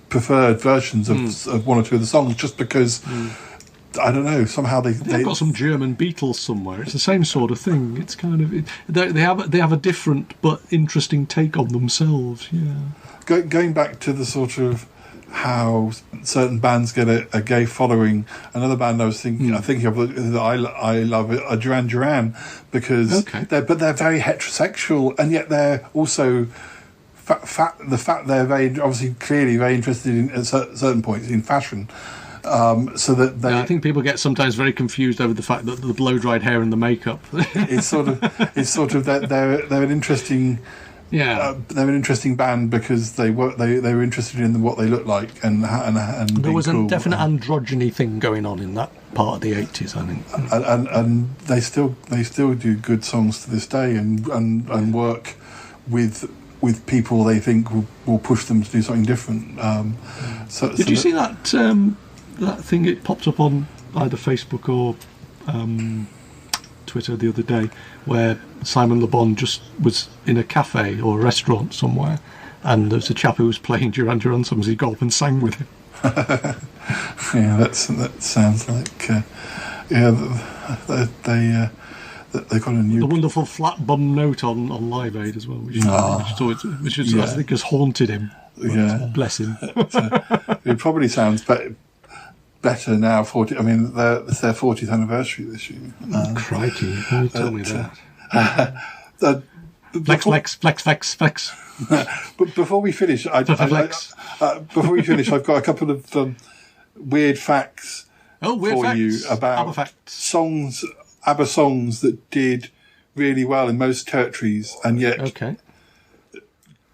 preferred versions of one or two of the songs, just because I don't know, somehow they've got some German Beatles somewhere. It's the same sort of thing. It's kind of they have a different but interesting take on themselves. Yeah. Going back to the sort of how certain bands get a gay following, another band I was thinking of that I love are Duran Duran, because they're very heterosexual, and yet they're also the fact they're clearly very interested in at certain points in fashion. So that I think people get sometimes very confused over the fact that the blow dried hair and the makeup. it's sort of they're an interesting. Yeah, they're an interesting band because they were interested in what they look like and there was a definite androgyny thing going on in that part of the 80s, I think. And they still do good songs to this day and work with people they think will push them to do something different. Did you see that thing? It popped up on either Facebook or Twitter the other day, where Simon Le Bon just was in a cafe or a restaurant somewhere, and there was a chap who was playing Duran Duran songs. He got up and sang with him. Yeah, that sounds like they got a new. The wonderful flat bum note on Live Aid as well, which I think has haunted him. Yeah, bless him. It probably sounds better now. It's their 40th anniversary this year. Crikey! Who tell me that? Flex. But before we finish, I've got a couple of weird facts for you about ABBA songs that did really well in most territories, and yet,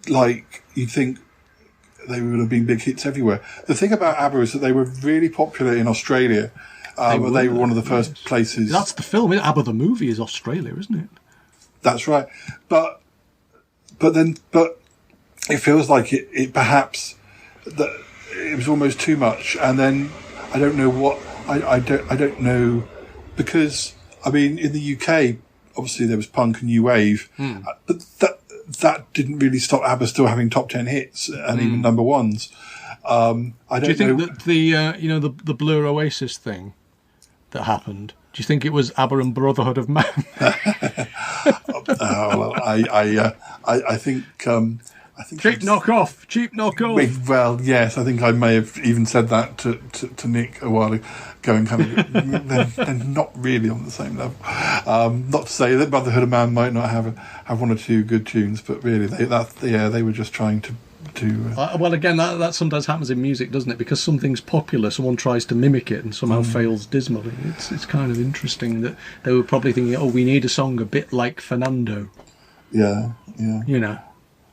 like, you'd think they would have been big hits everywhere. The thing about ABBA is that they were really popular in Australia. They were one of the first places. That's the film. ABBA the movie is Australia, isn't it? That's right. But it feels like it perhaps that it was almost too much. And then I don't know what I don't know, because in the UK obviously there was punk and new wave, but that didn't really stop ABBA still having top 10 hits and even number ones. Do you think that the Blur Oasis thing that happened, do you think it was ABBA and Brotherhood of Man? I think cheap knockoff. Well, yes, I think I may have even said that to Nick a while ago, and kind of they're not really on the same level. Not to say that Brotherhood of Man might not have one or two good tunes, but really they were just trying to. Well, again, that sometimes happens in music, doesn't it? Because something's popular, someone tries to mimic it and somehow fails dismally. It's kind of interesting that they were probably thinking, oh, we need a song a bit like Fernando. Yeah. You know.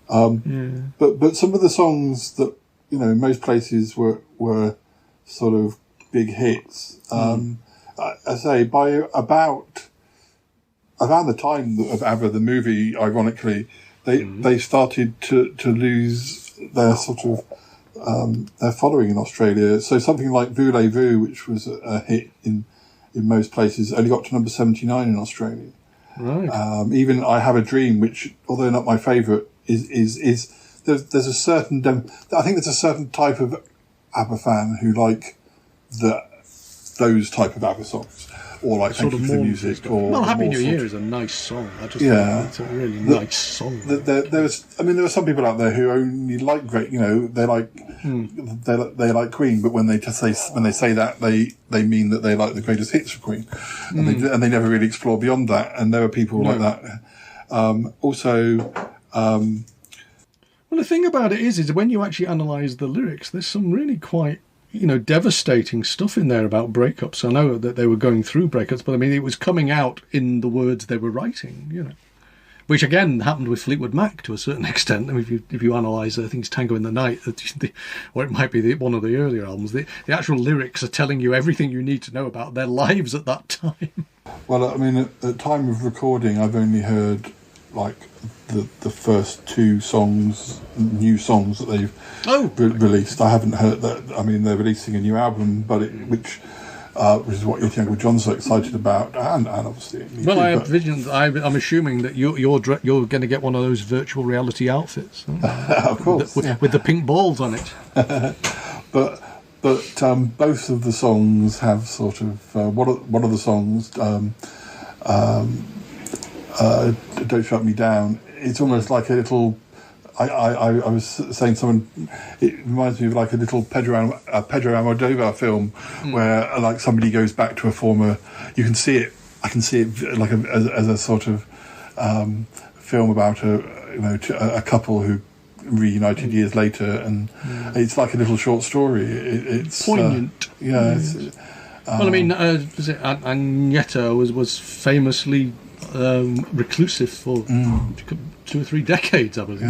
But some of the songs that in most places were sort of big hits. I say by about around the time of ABBA the movie, ironically, they started to lose their sort of their following in Australia. So something like Voulez-Vous, which was a hit in most places, only got to number 79 in Australia. Right. Even I Have a Dream, which although not my favourite, is there's a certain I think there's a certain type of ABBA fan who like those type of ABBA songs. or like sort Thank of You for the more Music, or well, Happy more New sort Year of- is a nice song. I just Yeah. think it's a really nice song. There are some people out there who only like great, they like they like Queen, but when they say that, they mean that they like the greatest hits of Queen, and they never really explore beyond that. And there are people like that. Well, the thing about it is when you actually analyse the lyrics, there's some really quite, devastating stuff in there about breakups. I know that they were going through breakups, but I mean, it was coming out in the words they were writing, Which again happened with Fleetwood Mac to a certain extent. I mean, if you analyse, I think it's Tango in the Night, or it might be one of the earlier albums. The actual lyrics are telling you everything you need to know about their lives at that time. Well, I mean, at the time of recording, I've only heard like the first two new songs that they've released. I haven't heard that. I mean, they're releasing a new album, which is what Yeti Uncle John's so excited about, and obviously. Well, I have visions. I'm assuming that you're going to get one of those virtual reality outfits, of course, with the pink balls on it. But both of the songs have sort of one of the songs. Don't Shut Me Down. It's almost like a little. I was saying it reminds me of like a little Pedro Almodovar film where like somebody goes back to a former. You can see it. I can see it like as a sort of film about a couple who reunited years later, and it's like a little short story. It's poignant. Well, I mean, was it Agneta was famously reclusive for 2 or 3 decades, I believe.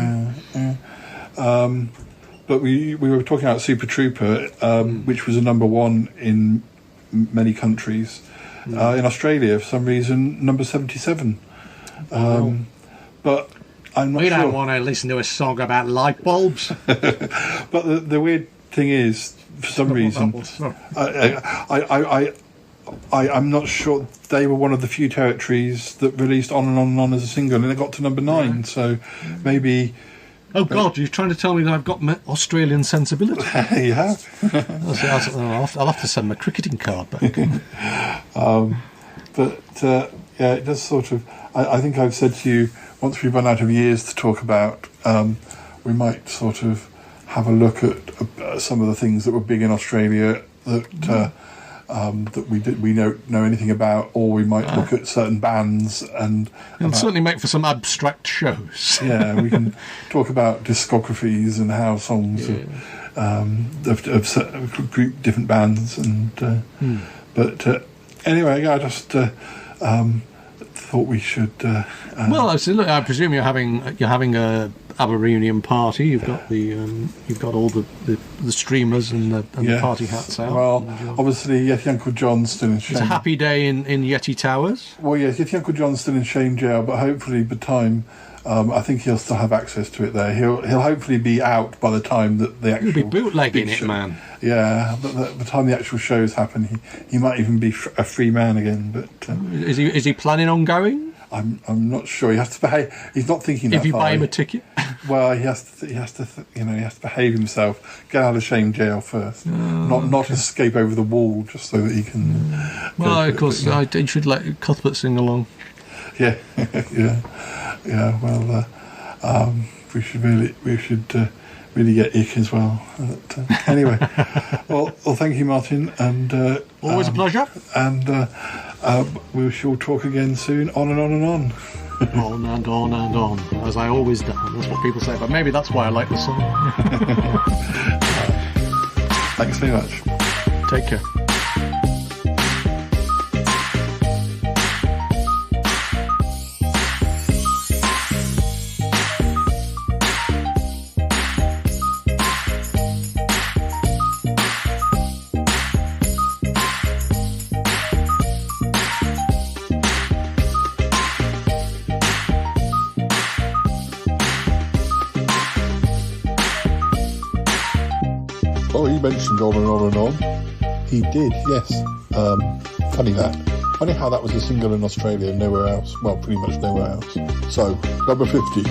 But we were talking about Super Trooper, which was a number 1 in many countries. In Australia, for some reason, number 77. But I'm not sure. We don't want to listen to a song about light bulbs. But the weird thing is, for some reason, I'm not sure. They were one of the few territories that released On and On and On as a single, and it got to number 9. So maybe. Oh God! You're trying to tell me that I've got Australian sensibility? You have. I'll have to send my cricketing card back. It does sort of. I think I've said to you, once we've run out of years to talk about, we might sort of have a look at some of the things that were big in Australia that we don't know anything about, or we might look at certain bands and it'll certainly make for some abstract shows. Yeah, we can talk about discographies and how songs have grouped different bands, and but anyway, I just thought we should. Well, I presume you're having a ABBA reunion party. You've got all the streamers and the party hats out. Well, obviously Yeti Uncle John's still in shame. It's a happy day in Yeti Towers. Well, yes, Yeti Uncle John's still in shame jail, but hopefully by time. I think he'll still have access to it there. He'll hopefully be out by the time that the actual. He'll be bootlegging it, man. Yeah, but by the time the actual shows happen, he might even be a free man again. But is he planning on going? I'm not sure. He has to behave. He's not thinking that. If you buy him a ticket. Well, he has to behave himself. Get out of shame jail first. Not escape over the wall just so that he can. Well, of course, you should let Cuthbert sing along. Yeah, yeah. Well, we should really get Ick as well. But, anyway, well, thank you, Martin, and always a pleasure. And we shall talk again soon. On and on and on. On and on and on, as I always do. That's what people say, but maybe that's why I like the song. Thanks very much. Take care. Oh, he mentioned On and On and On. He did, yes. Funny how that was a single in Australia, nowhere else. Well, pretty much nowhere else. So, number 50.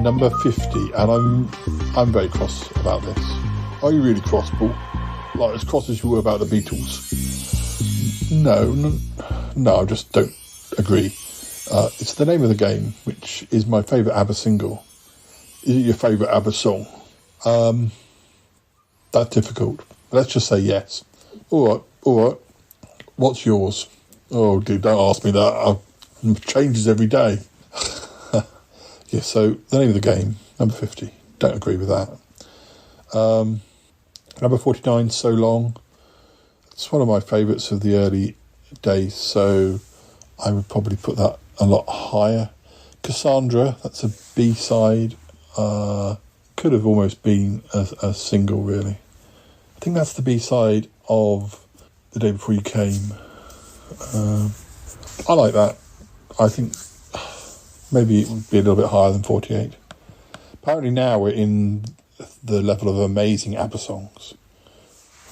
Number 50, and I'm very cross about this. Are you really cross, Paul? Like as cross as you were about the Beatles? No, I just don't agree. It's The Name of the Game, which is my favourite ABBA single. Is it your favourite ABBA song? That's difficult. Let's just say yes. All right. What's yours? Oh, dude, don't ask me that. It changes every day. Yeah, so The Name of the Game, number 50. Don't agree with that. Number 49, So Long. It's one of my favourites of the early days, so I would probably put that a lot higher. Cassandra, that's a B-side. Could have almost been a single, really. I think that's the B-side of The Day Before You Came. I like that. I think maybe it would be a little bit higher than 48. Apparently now we're in the level of amazing ABBA songs.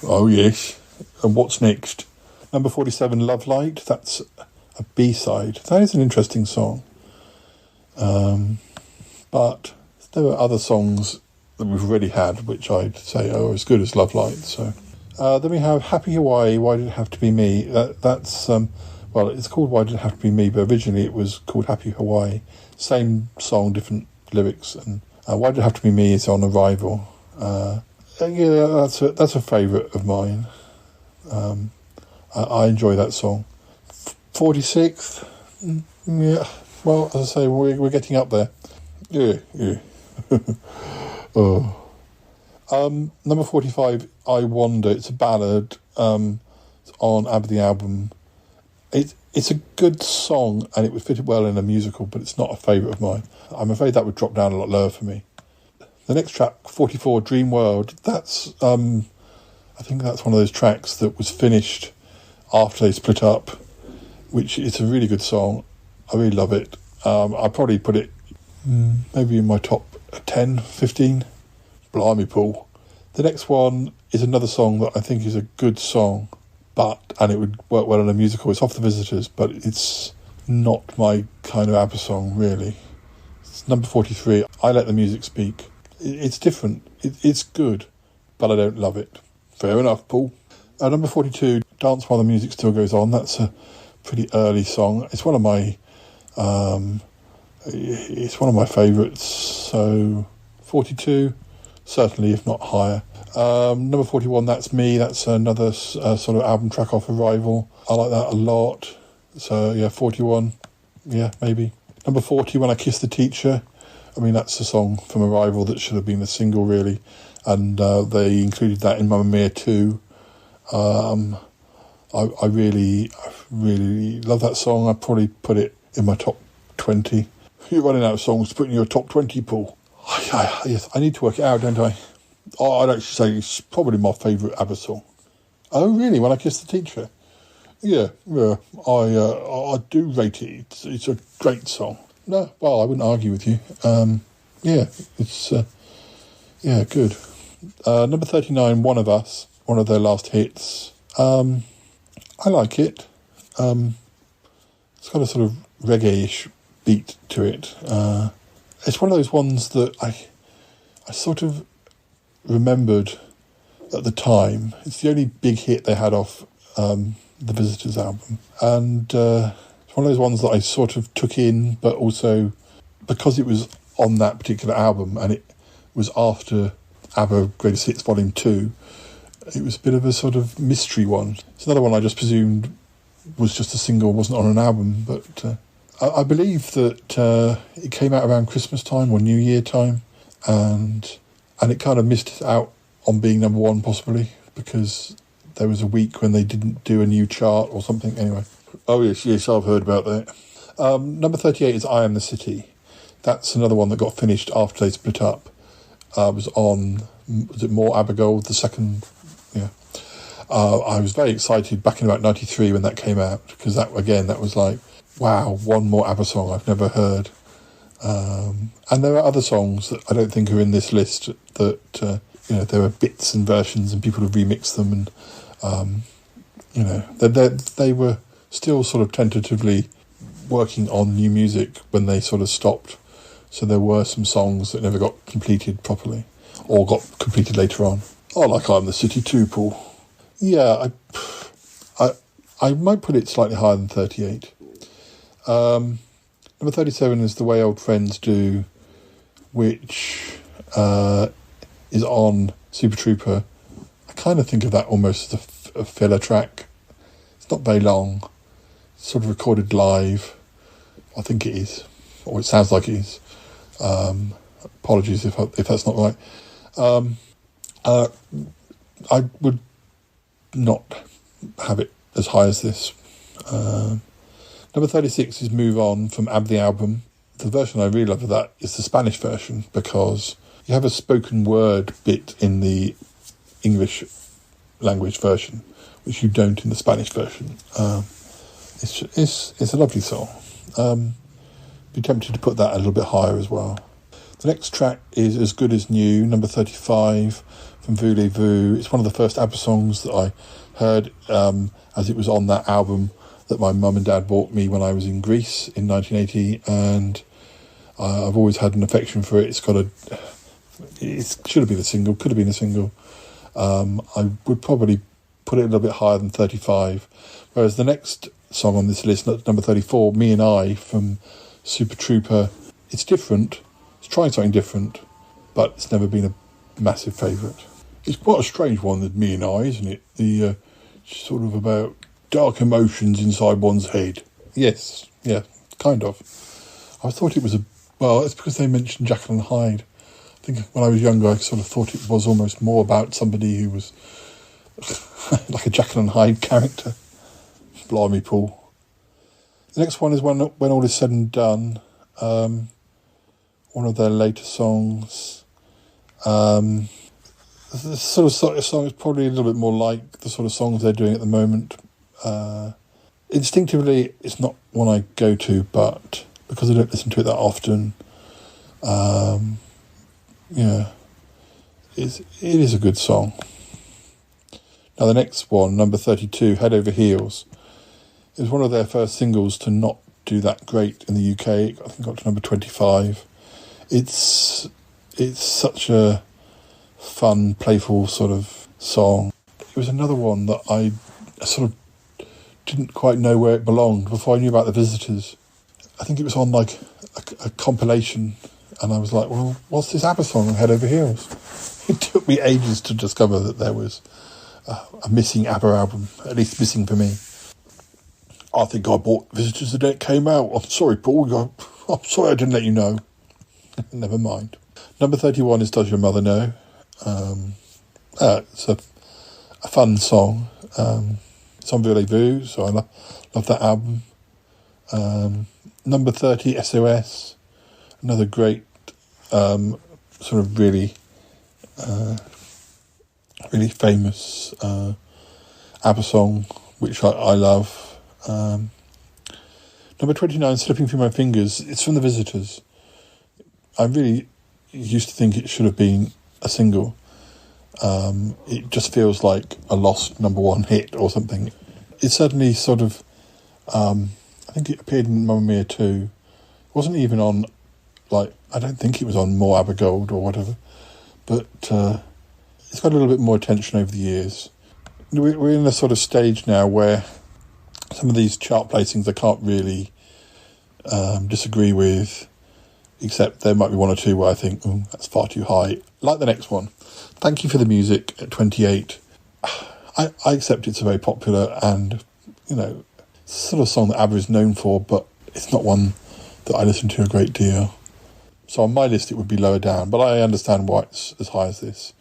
Oh, yes. And what's next? Number 47, Love Light. That's a B-side. That is an interesting song. But there were other songs that we've already had, which I'd say are as good as Love Light. So then we have Happy Hawaii, Why Did It Have to Be Me? That's well, it's called Why Did It Have to Be Me, but originally it was called Happy Hawaii. Same song, different lyrics. And Why Did It Have to Be Me is on Arrival. Yeah, that's a favourite of mine. I enjoy that song. 46th, yeah. Well, as I say, we're getting up there. Yeah. Oh. Number 45, I Wonder. It's a ballad. It's on ABBA the Album. It's a good song, and it would fit well in a musical, but it's not a favourite of mine. I'm afraid that would drop down a lot lower for me. The next track, 44, Dream World. That's I think that's one of those tracks that was finished after they split up, which is a really good song. I really love it. I'll probably put it maybe in my top 10, 15. Blimey, Paul. The next one is another song that I think is a good song, and it would work well in a musical. It's Off the Visitors, but it's not my kind of ABBA song, really. It's number 43, I Let the Music Speak. It's different. It's good, but I don't love it. Fair enough, Paul. Number 42, Dance While the Music Still Goes On. That's a pretty early song. It's one of my favourites. So 42, certainly, if not higher. Number 41, That's Me. That's another sort of album track off Arrival. I like that a lot. So yeah, 41. Yeah, maybe. Number 40, When I Kissed the Teacher. I mean, that's a song from Arrival that should have been a single, really. And they included that in Mamma Mia 2. I really love that song. I'd probably put it in my top 20. You're running out of songs to put in your top 20, Paul. Yes, I need to work it out, don't I? I'd actually say it's probably my favourite ABBA song. Oh, really? When I Kissed the Teacher? Yeah. I do rate it. It's a great song. No, well, I wouldn't argue with you. Yeah, it's good. Number 39, One of Us, one of their last hits. I like it. It's got a sort of reggae-ish beat to it. It's one of those ones that I sort of remembered at the time. It's the only big hit they had off the Visitors album. And it's one of those ones that I sort of took in, but also because it was on that particular album and it was after ABBA Greatest Hits Volume 2, it was a bit of a sort of mystery one. It's another one I just presumed was just a single, wasn't on an album, but I believe that it came out around Christmas time or New Year time, and it kind of missed out on being number one possibly because there was a week when they didn't do a new chart or something. Anyway, oh yes, I've heard about that. Number 38 is I Am the City. That's another one that got finished after they split up. Was it More ABBA Gold, the second? Yeah. I was very excited back in about 93 when that came out, because that was like, wow, one more ABBA song I've never heard. And there are other songs that I don't think are in this list that, there are bits and versions and people have remixed them, and, they were still sort of tentatively working on new music when they sort of stopped. So there were some songs that never got completed properly, or got completed later on. I like I'm the City too, Paul. Yeah, I might put it slightly higher than 38. Number 37 is The Way Old Friends Do, which is on Super Trooper. I kind of think of that almost as a filler track. It's not very long. It's sort of recorded live. I think it is, or it sounds like it is. Apologies if that's not right. I would not have it as high as this. Number 36 is Move On from Abba the Album. The version I really love of that is the Spanish version, because you have a spoken word bit in the English language version, which you don't in the Spanish version. It's a lovely song. Be tempted to put that a little bit higher as well. The next track is As Good As New, number 35 from Voulez-Vous. It's one of the first ABBA songs that I heard as it was on that album that my mum and dad bought me when I was in Greece in 1980, and I've always had an affection for it. It should have been a single, could have been a single. I would probably put it a little bit higher than 35, whereas the next song on this list, number 34, Me and I from Super Trooper, it's different. It's trying something different, but it's never been a massive favourite. It's quite a strange one, that Me and I, isn't it? The sort of about dark emotions inside one's head. Yes, yeah, kind of. I thought it was it's because they mentioned Jekyll and Hyde. I think when I was younger, I sort of thought it was almost more about somebody who was like a Jekyll and Hyde character. Blimey, Paul. The next one is When All Is Said and Done. One of their later songs. The sort of song is probably a little bit more like the sort of songs they're doing at the moment. Instinctively, it's not one I go to, but because I don't listen to it that often, it is a good song. Now the next one, number 32, Head Over Heels, is one of their first singles to not do that great in the UK. I think it got to number 25. It's such a fun, playful sort of song. It was another one that I sort of didn't quite know where it belonged before I knew about the Visitors. I think it was on like a compilation, and I was like, well, what's this ABBA song, Head Over Heels? It took me ages to discover that there was a missing ABBA album, at least missing for me. I think I bought Visitors the day it came out. I'm sorry, Paul. I'm sorry I didn't let you know. Never mind. Number 31 is Does Your Mother Know? It's a fun song. It's on Voulez-Vous, so I love that album. Number 30, SOS. Another great sort of really famous ABBA song, which I love. Number 29, Slipping Through My Fingers. It's from the Visitors. I really used to think it should have been a single. It just feels like a lost number one hit or something. It certainly sort of, I think it appeared in Mamma Mia 2. It wasn't even on, I don't think it was on More ABBA Gold or whatever, but it's got a little bit more attention over the years. We're in a sort of stage now where some of these chart placings I can't really disagree with, except there might be one or two where I think, that's far too high. Like the next one. Thank You for the Music at 28. I accept it's a very popular and, sort of song that ABBA is known for, but it's not one that I listen to a great deal. So on my list it would be lower down, but I understand why it's as high as this.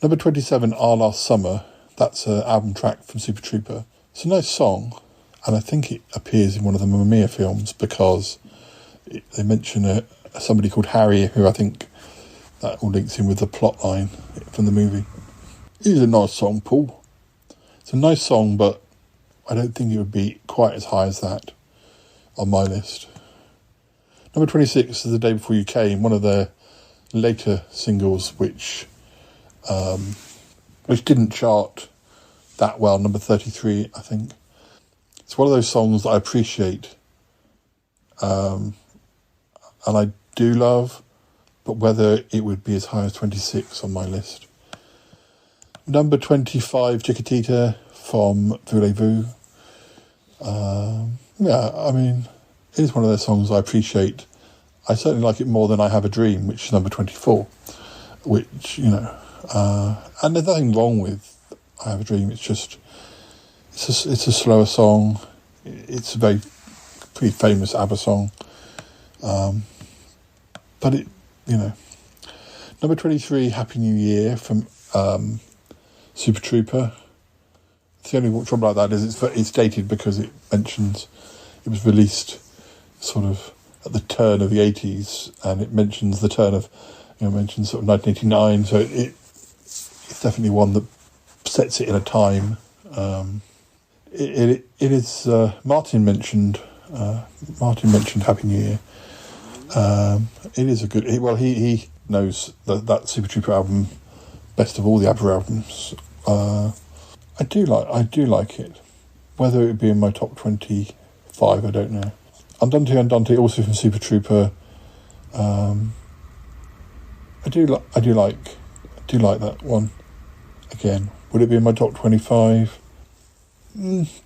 Number 27, Our Last Summer. That's an album track from Super Trooper. It's a nice song, and I think it appears in one of the Mamma Mia films because they mention somebody called Harry, who I think that all links in with the plot line from the movie. It is a nice song, Paul. It's a nice song, but I don't think it would be quite as high as that on my list. Number 26 is The Day Before You Came, one of their later singles, which didn't chart that well, number 33, I think. It's one of those songs that I appreciate, and I do love, but whether it would be as high as 26 on my list. Number 25, Chiquitita from Voulez-Vous. Yeah, I mean, it is one of those songs I appreciate. I certainly like it more than I Have a Dream, which is number 24, which, you know, and there's nothing wrong with I Have a Dream. It's just, it's a slower song. It's a pretty famous ABBA song. But it, you know, number 23, Happy New Year from Super Trooper. The only trouble about that is it's dated because it mentions it was released sort of at the turn of the 80s, and it mentions the turn of, you know, mentions sort of 1989. So it's definitely one that sets it in a time. It is. Martin mentioned Happy New Year. It is a good. He knows that Super Trooper album best of all the ABBA albums. I do like it. Whether it would be in my top 25, I don't know. Andante, also from Super Trooper. I do like that one. Again, would it be in my top 25?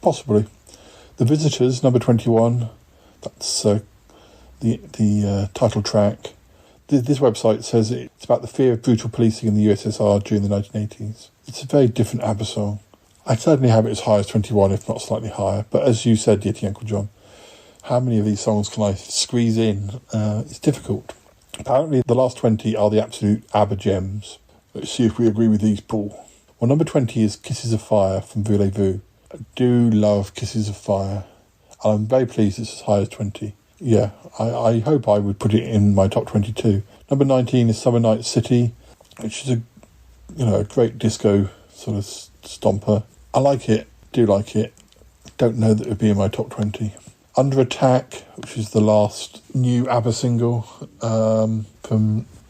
Possibly. The Visitors, number 21. That's the title track. This website says it's about the fear of brutal policing in the USSR during the 1980s. It's a very different ABBA song. I'd certainly have it as high as 21, if not slightly higher. But as you said, Yeti Uncle John, how many of these songs can I squeeze in? It's difficult. Apparently, the last 20 are the absolute ABBA gems. Let's see if we agree with these, Paul. Well, number 20 is Kisses of Fire from Voulez-Vous. I do love Kisses of Fire. And I'm very pleased it's as high as 20. Yeah, I hope I would put it in my top 22. Number 19 is Summer Night City, which is a great disco sort of stomper. I like it, do like it. Don't know that it would be in my top 20. Under Attack, which is the last new ABBA single from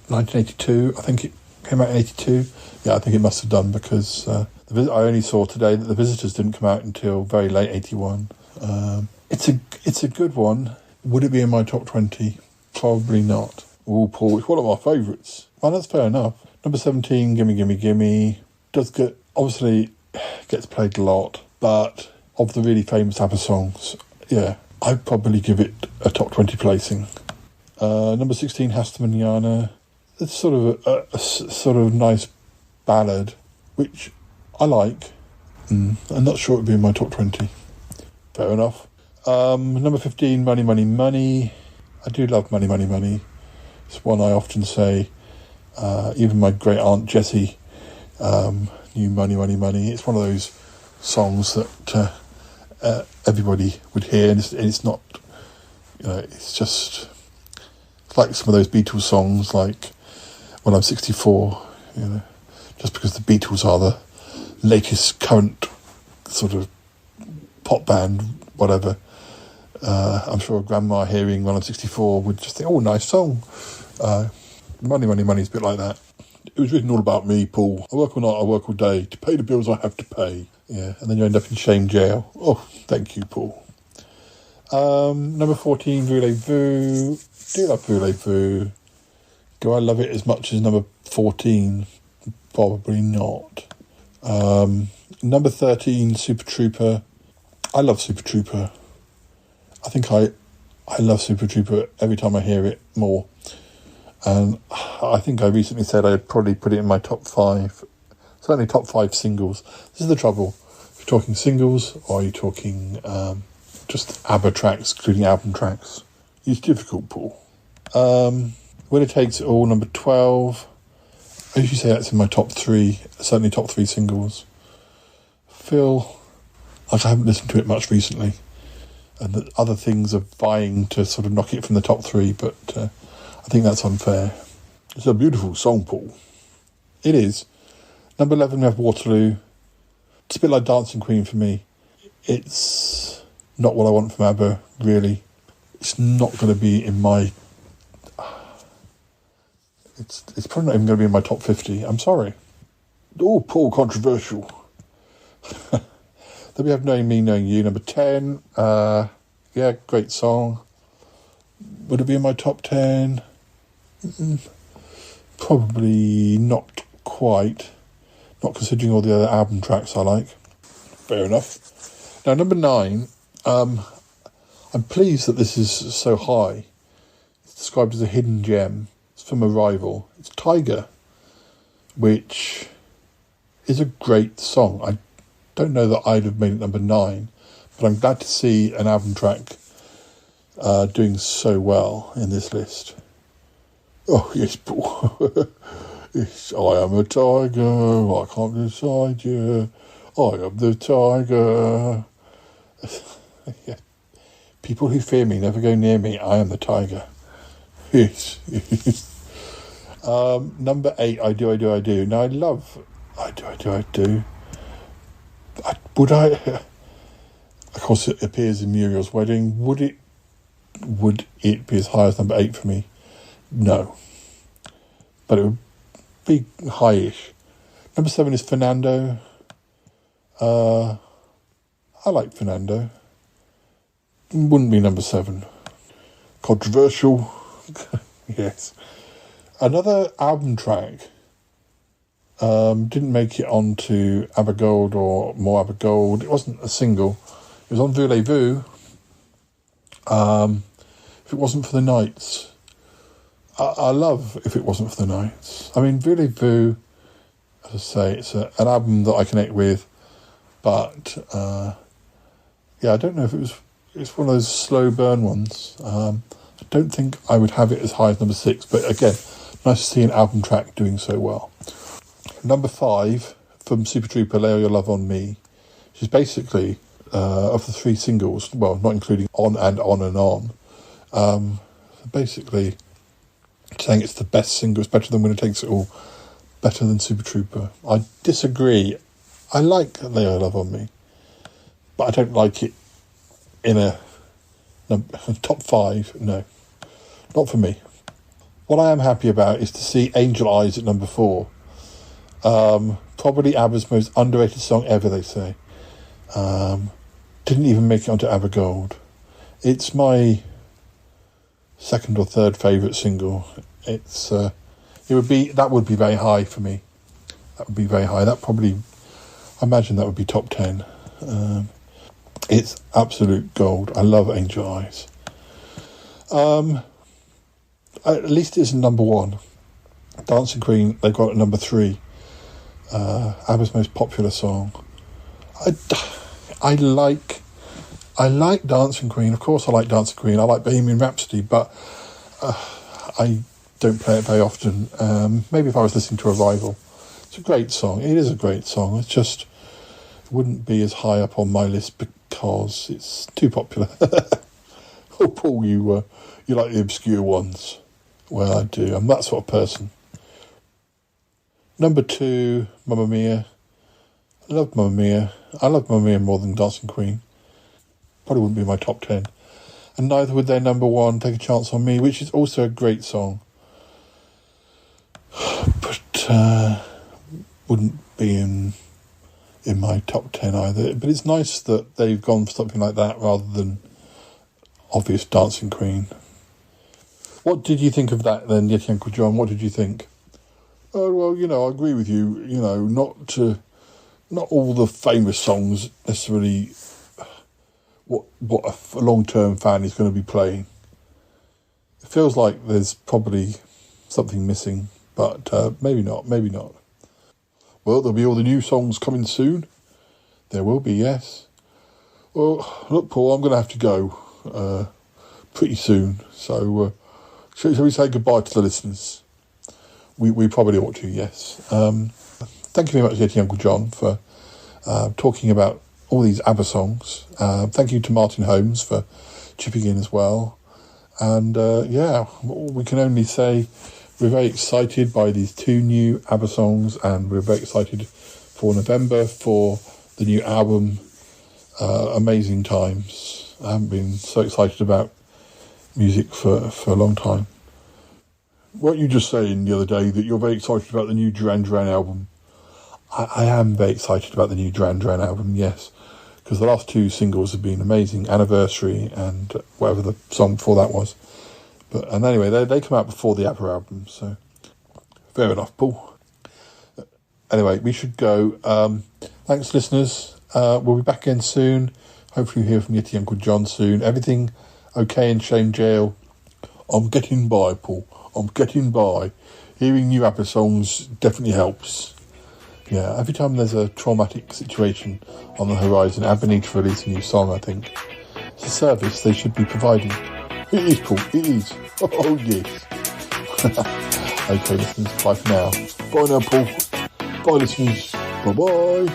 1982. I think it came out in 82. Yeah, I think it must have done because I only saw today that The Visitors didn't come out until very late 81. It's a good one. Would it be in my top 20? Probably not. Oh, Paul, it's one of my favourites. Well, that's fair enough. Number 17, Gimme Gimme Gimme. Obviously gets played a lot, but of the really famous ABBA songs, yeah, I'd probably give it a top 20 placing. Number 16, Hasta Mañana. It's sort of a sort of nice ballad, which I like. I'm not sure it would be in my top 20. Fair enough. Number 15, Money, Money, Money. I do love Money, Money, Money. It's one I often say. Even my great aunt Jessie knew Money, Money, Money. It's one of those songs that everybody would hear, and it's not, it's like some of those Beatles songs, like When I'm 64, just because the Beatles are the latest current sort of pop band, whatever. I'm sure Grandma hearing When I'm 64 would just think, oh, nice song. Money, Money, Money is a bit like that. It was written all about me, Paul. I work all night, I work all day to pay the bills I have to pay. Yeah, and then you end up in shame jail. Oh, thank you, Paul. Number 14, Voulez-Vous. Do love Voulez-Vous. Do I love it as much as number 14? Probably not. Number 13, Super Trooper. I love Super Trooper. I think I love Super Trooper every time I hear it more. And I think I recently said I'd probably put it in my top 5. Certainly top 5 singles. This is the trouble. If you're talking singles, or are you talking just ABBA tracks, including album tracks? It's difficult, Paul. Winner Takes It All, number 12. I usually say that's in my top 3. Certainly top 3 singles. Feel like I haven't listened to it much recently, and that other things are vying to sort of knock it from the top 3, but I think that's unfair. It's a beautiful song, Paul. It is. Number 11, we have Waterloo. It's a bit like Dancing Queen for me. It's not what I want from ABBA, really. It's not going to be in my... It's probably not even going to be in my top 50. I'm sorry. Oh, Paul, controversial. Then we have Knowing Me, Knowing You, number 10. Yeah, great song. Would it be in my top 10? Probably not quite. Not considering all the other album tracks I like. Fair enough. Now, number 9, I'm pleased that this is so high. It's described as a hidden gem. It's from a rival. It's Tiger, which is a great song. I don't know that I'd have made it number 9, but I'm glad to see an album track doing so well in this list. Oh, yes, Paul. Yes, I am a tiger, I can't decide you. I am the tiger. Yeah. People who fear me never go near me. I am the tiger. Yes. Number 8, I do. Now, I love I do. Would I? Of course, it appears in Muriel's Wedding. Would it be as high as number 8 for me? No. But it would be high-ish. Number 7 is Fernando. I like Fernando. Wouldn't be number 7. Controversial. Yes. Another album track didn't make it onto Abba Gold or More Abba Gold. It wasn't a single. It was on Voulez-Vous. If it wasn't for the Nights. I love If It Wasn't for the Nights. I mean, Voulez-Vous, as I say, it's an album that I connect with, but yeah, I don't know if it's one of those slow burn ones. I don't think I would have it as high as number 6, but again, nice to see an album track doing so well. Number 5 from Super Trooper, Lay All Your Love on Me, which is basically of the 3 singles, well, not including On and On and On. Basically, saying it's the best single, it's better than Winner Takes It All, better than Super Trooper. I disagree. I like Lay All Your Love on Me, but I don't like it in a top 5. No, not for me. What I am happy about is to see Angel Eyes at number 4. Probably ABBA's most underrated song ever, they say. Didn't even make it onto ABBA Gold. It's my second or third favourite single. It's that would be very high for me. That would be very high. That probably, I imagine that would be top 10. It's absolute gold. I love Angel Eyes. At least it's number 1. Dancing Queen, they got it at number 3. ABBA's most popular song. I like Dancing Queen. Of course I like Dancing Queen. I like Bohemian Rhapsody, but I don't play it very often. Maybe if I was listening to a rival. It's a great song. It is a great song. It's just, it wouldn't be as high up on my list because it's too popular. Oh, Paul, you like the obscure ones. Well, I do. I'm that sort of person. Number 2, Mamma Mia. I love Mamma Mia. I love Mamma Mia more than Dancing Queen. Probably wouldn't be my top 10. And neither would their number 1, Take a Chance on Me, which is also a great song. But wouldn't be in my top 10 either. But it's nice that they've gone for something like that rather than obvious Dancing Queen. What did you think of that then, Yeti Uncle John? What did you think? Oh, well, I agree with you. Not all the famous songs necessarily what a long-term fan is going to be playing. It feels like there's probably something missing, but maybe not. Well, there'll be all the new songs coming soon. There will be, yes. Well, look, Paul, I'm going to have to go pretty soon. So, shall we say goodbye to the listeners? We probably ought to, yes. Thank you very much, Yeti Uncle John, for talking about all these ABBA songs. Thank you to Martin Holmes for chipping in as well. And we can only say we're very excited by these 2 new ABBA songs, and we're very excited for November for the new album, Amazing Times. I haven't been so excited about music for a long time. Weren't you just saying the other day that you're very excited about the new Duran Duran album? I am very excited about the new Duran Duran album, yes, because the last 2 singles have been amazing, Anniversary and whatever the song before that was. And anyway, they come out before the ABBA album, so fair enough, Paul. Anyway, we should go. Thanks, listeners. We'll be back again soon Hopefully we'll hear from Yeti Uncle John soon. Everything okay in Shame Jail? I'm getting by, Paul. I'm getting by. Hearing new Abba songs definitely helps. Yeah, every time there's a traumatic situation on the horizon, Abba needs to release a new song, I think. It's a service they should be providing. It is, Paul, it is. Oh, yes. Okay, listeners, bye for now. Bye now, Paul. Bye, listeners. Bye-bye.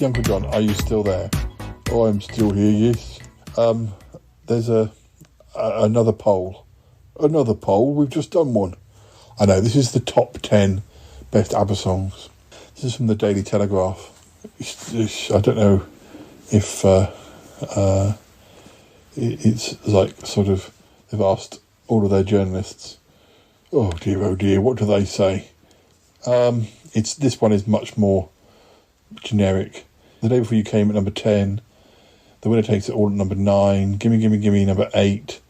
Uncle John, are you still there? Oh, I'm still here, yes. There's another poll. Another poll? We've just done one. I know, this is the top 10 best ABBA songs. This is from the Daily Telegraph. I don't know if it's like sort of, they've asked all of their journalists, oh dear, what do they say? This one is much more generic. The Day Before You Came at number 10. The Winner Takes It All at number 9. Gimme Gimme Gimme number 8.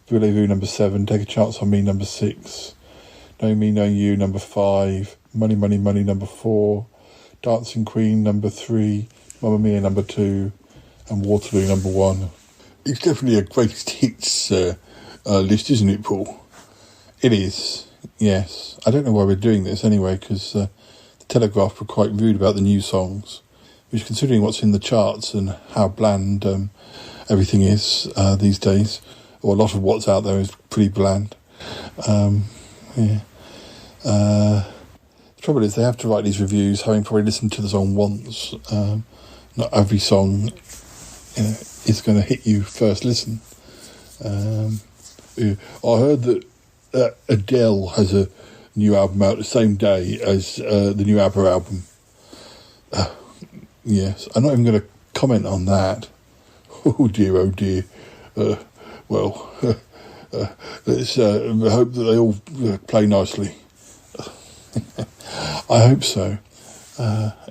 Voulez-Vous number 7. Take a Chance on Me number 6. Know Me, Know You number 5. Money Money Money number 4. Dancing Queen number 3. Mamma Mia number 2. And Waterloo number 1. It's definitely a greatest hits list, isn't it, Paul? It is, yes. I don't know why we're doing this anyway, because the Telegraph were quite rude about the new songs, which, considering what's in the charts and how bland everything is these days, or a lot of what's out there is pretty bland. The trouble is they have to write these reviews having probably listened to the song once. Not every song is going to hit you first listen. I heard that Adele has a new album out the same day as the new Abba album. Yes, I'm not even going to comment on that. Oh dear. Let's hope that they all play nicely. I hope so.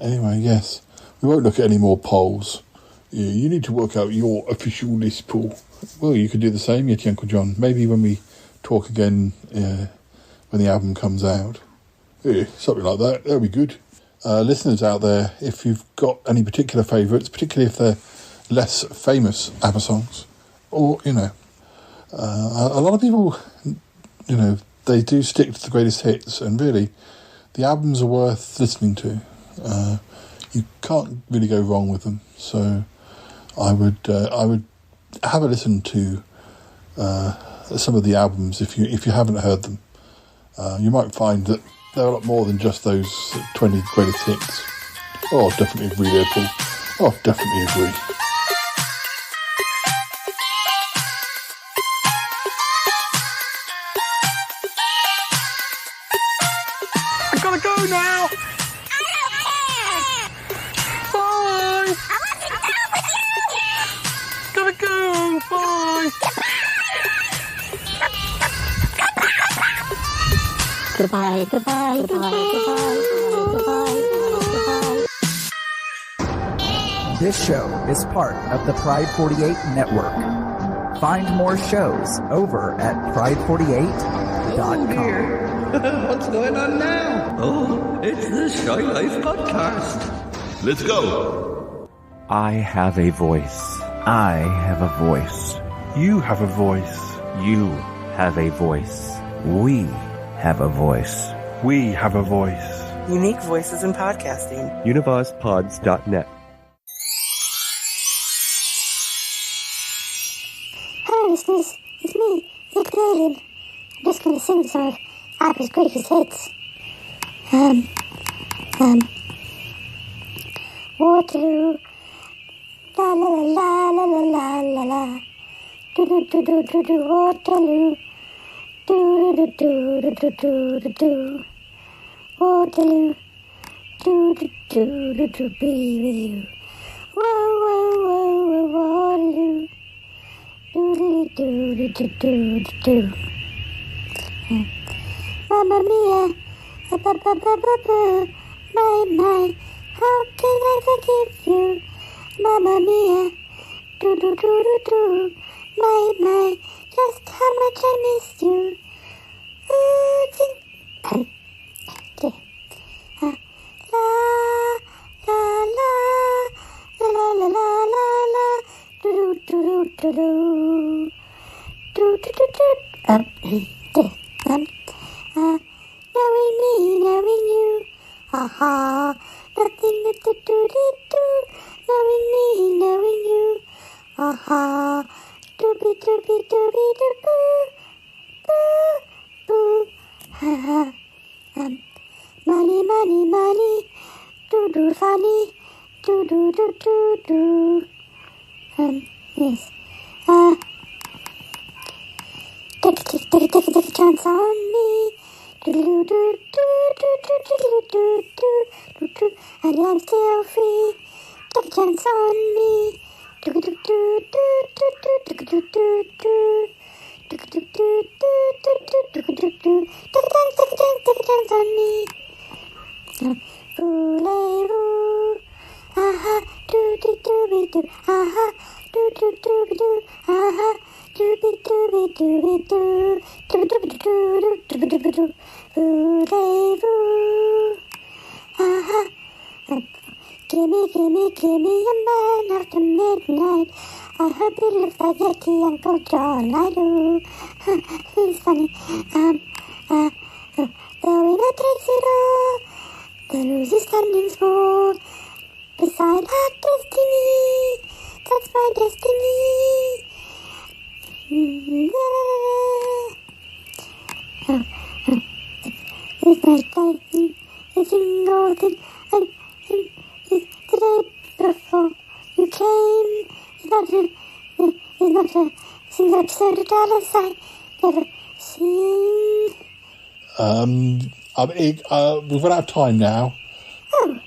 Anyway, yes, we won't look at any more polls. Yeah, you need to work out your official list, Paul. Well, you could do the same, Yeti Uncle John. Maybe when we talk again when the album comes out. Yeah, something like that. That'll be good. Listeners out there, if you've got any particular favourites, particularly if they're less famous ABBA songs, or, a lot of people, they do stick to the greatest hits, and really, the albums are worth listening to. You can't really go wrong with them, so I would have a listen to some of the albums if you haven't heard them. You might find that they're a lot more than just those 20 greatest hits. Oh, definitely agree there, Paul. Oh, definitely agree. I gotta go now! Bye! Gotta go! Bye! Goodbye, goodbye, goodbye, goodbye, goodbye, goodbye. This show is part of the Pride 48 network. Find more shows over at pride48.com. Oh, what's going on now? Oh, it's the Shy Life podcast. Let's go. I have a voice. I have a voice. You have a voice. You have a voice. We have a voice. We have a voice. Unique voices in podcasting. UnivazPods.net. Hi listeners, it's me, the Canadian. I'm just going to sing some of Abba's greatest hits. Waterloo, la la la la la la la. Do do do do do do Waterloo. Do do do do do do do do Waterloo. Do do do do do be with you. Whoa whoa whoa whoa Waterloo. Do do do do do do do. Mamma mia, my, how can I forgive you? Mamma mia, do do do do do, my, just how much I miss you. La la la la la la, do do do do do do do do do. Knowing me, knowing you, aha, nothing to do, knowing me, knowing you, aha, dooby dooby dooby doo boo, boo, ha ha, money, money, money, do funny, do, yes, take a chance on me. Do do do do do do do do do, and I'm still free. Take a chance on me. Do do do do do do do do do do. Do do do do do do do do. Take a chance on me. Voulez-vous? Aha, do do do do. Aha, do do do do. Aha. Voulez-vous? Gimme a man after midnight. I hope he looks like Yeti, Uncle John. I do. He's funny. The winner takes it all. The loser standing small. Beside our destiny. That's my destiny. It's my day. It's single thing. It's the day before you came. It's not a single episode of Dallas I never seen. We've run out of time now. Oh,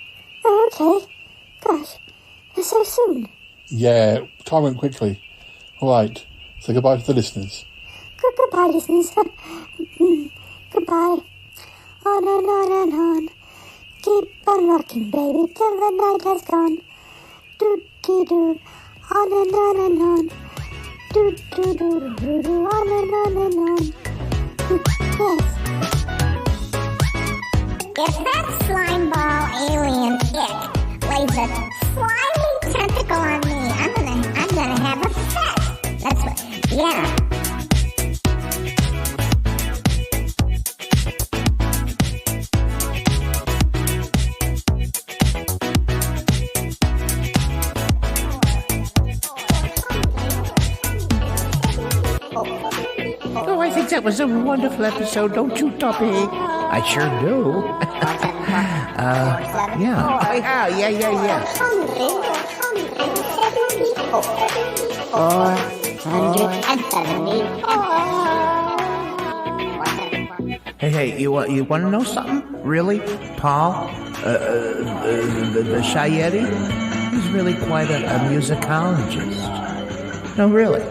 okay. Gosh, that's so soon. Yeah, time went quickly. All right. Say goodbye to the listeners. Goodbye, listeners. Goodbye. On and on and on. Keep on rocking, baby, till the night has gone. Do-dee-doo. On and on and on. Do-do-do-do-do. On and on and on. Yes. If that slime ball alien ick lays a slimy tentacle on me, I'm gonna have a fit. That's what, yeah. Oh, I think that was a wonderful episode, don't you, Toppy? I sure do. Yeah. Yeah. 474. Hey, you want to know something? Really, Paul? The Shy Yeti? He's really quite a musicologist. No, really.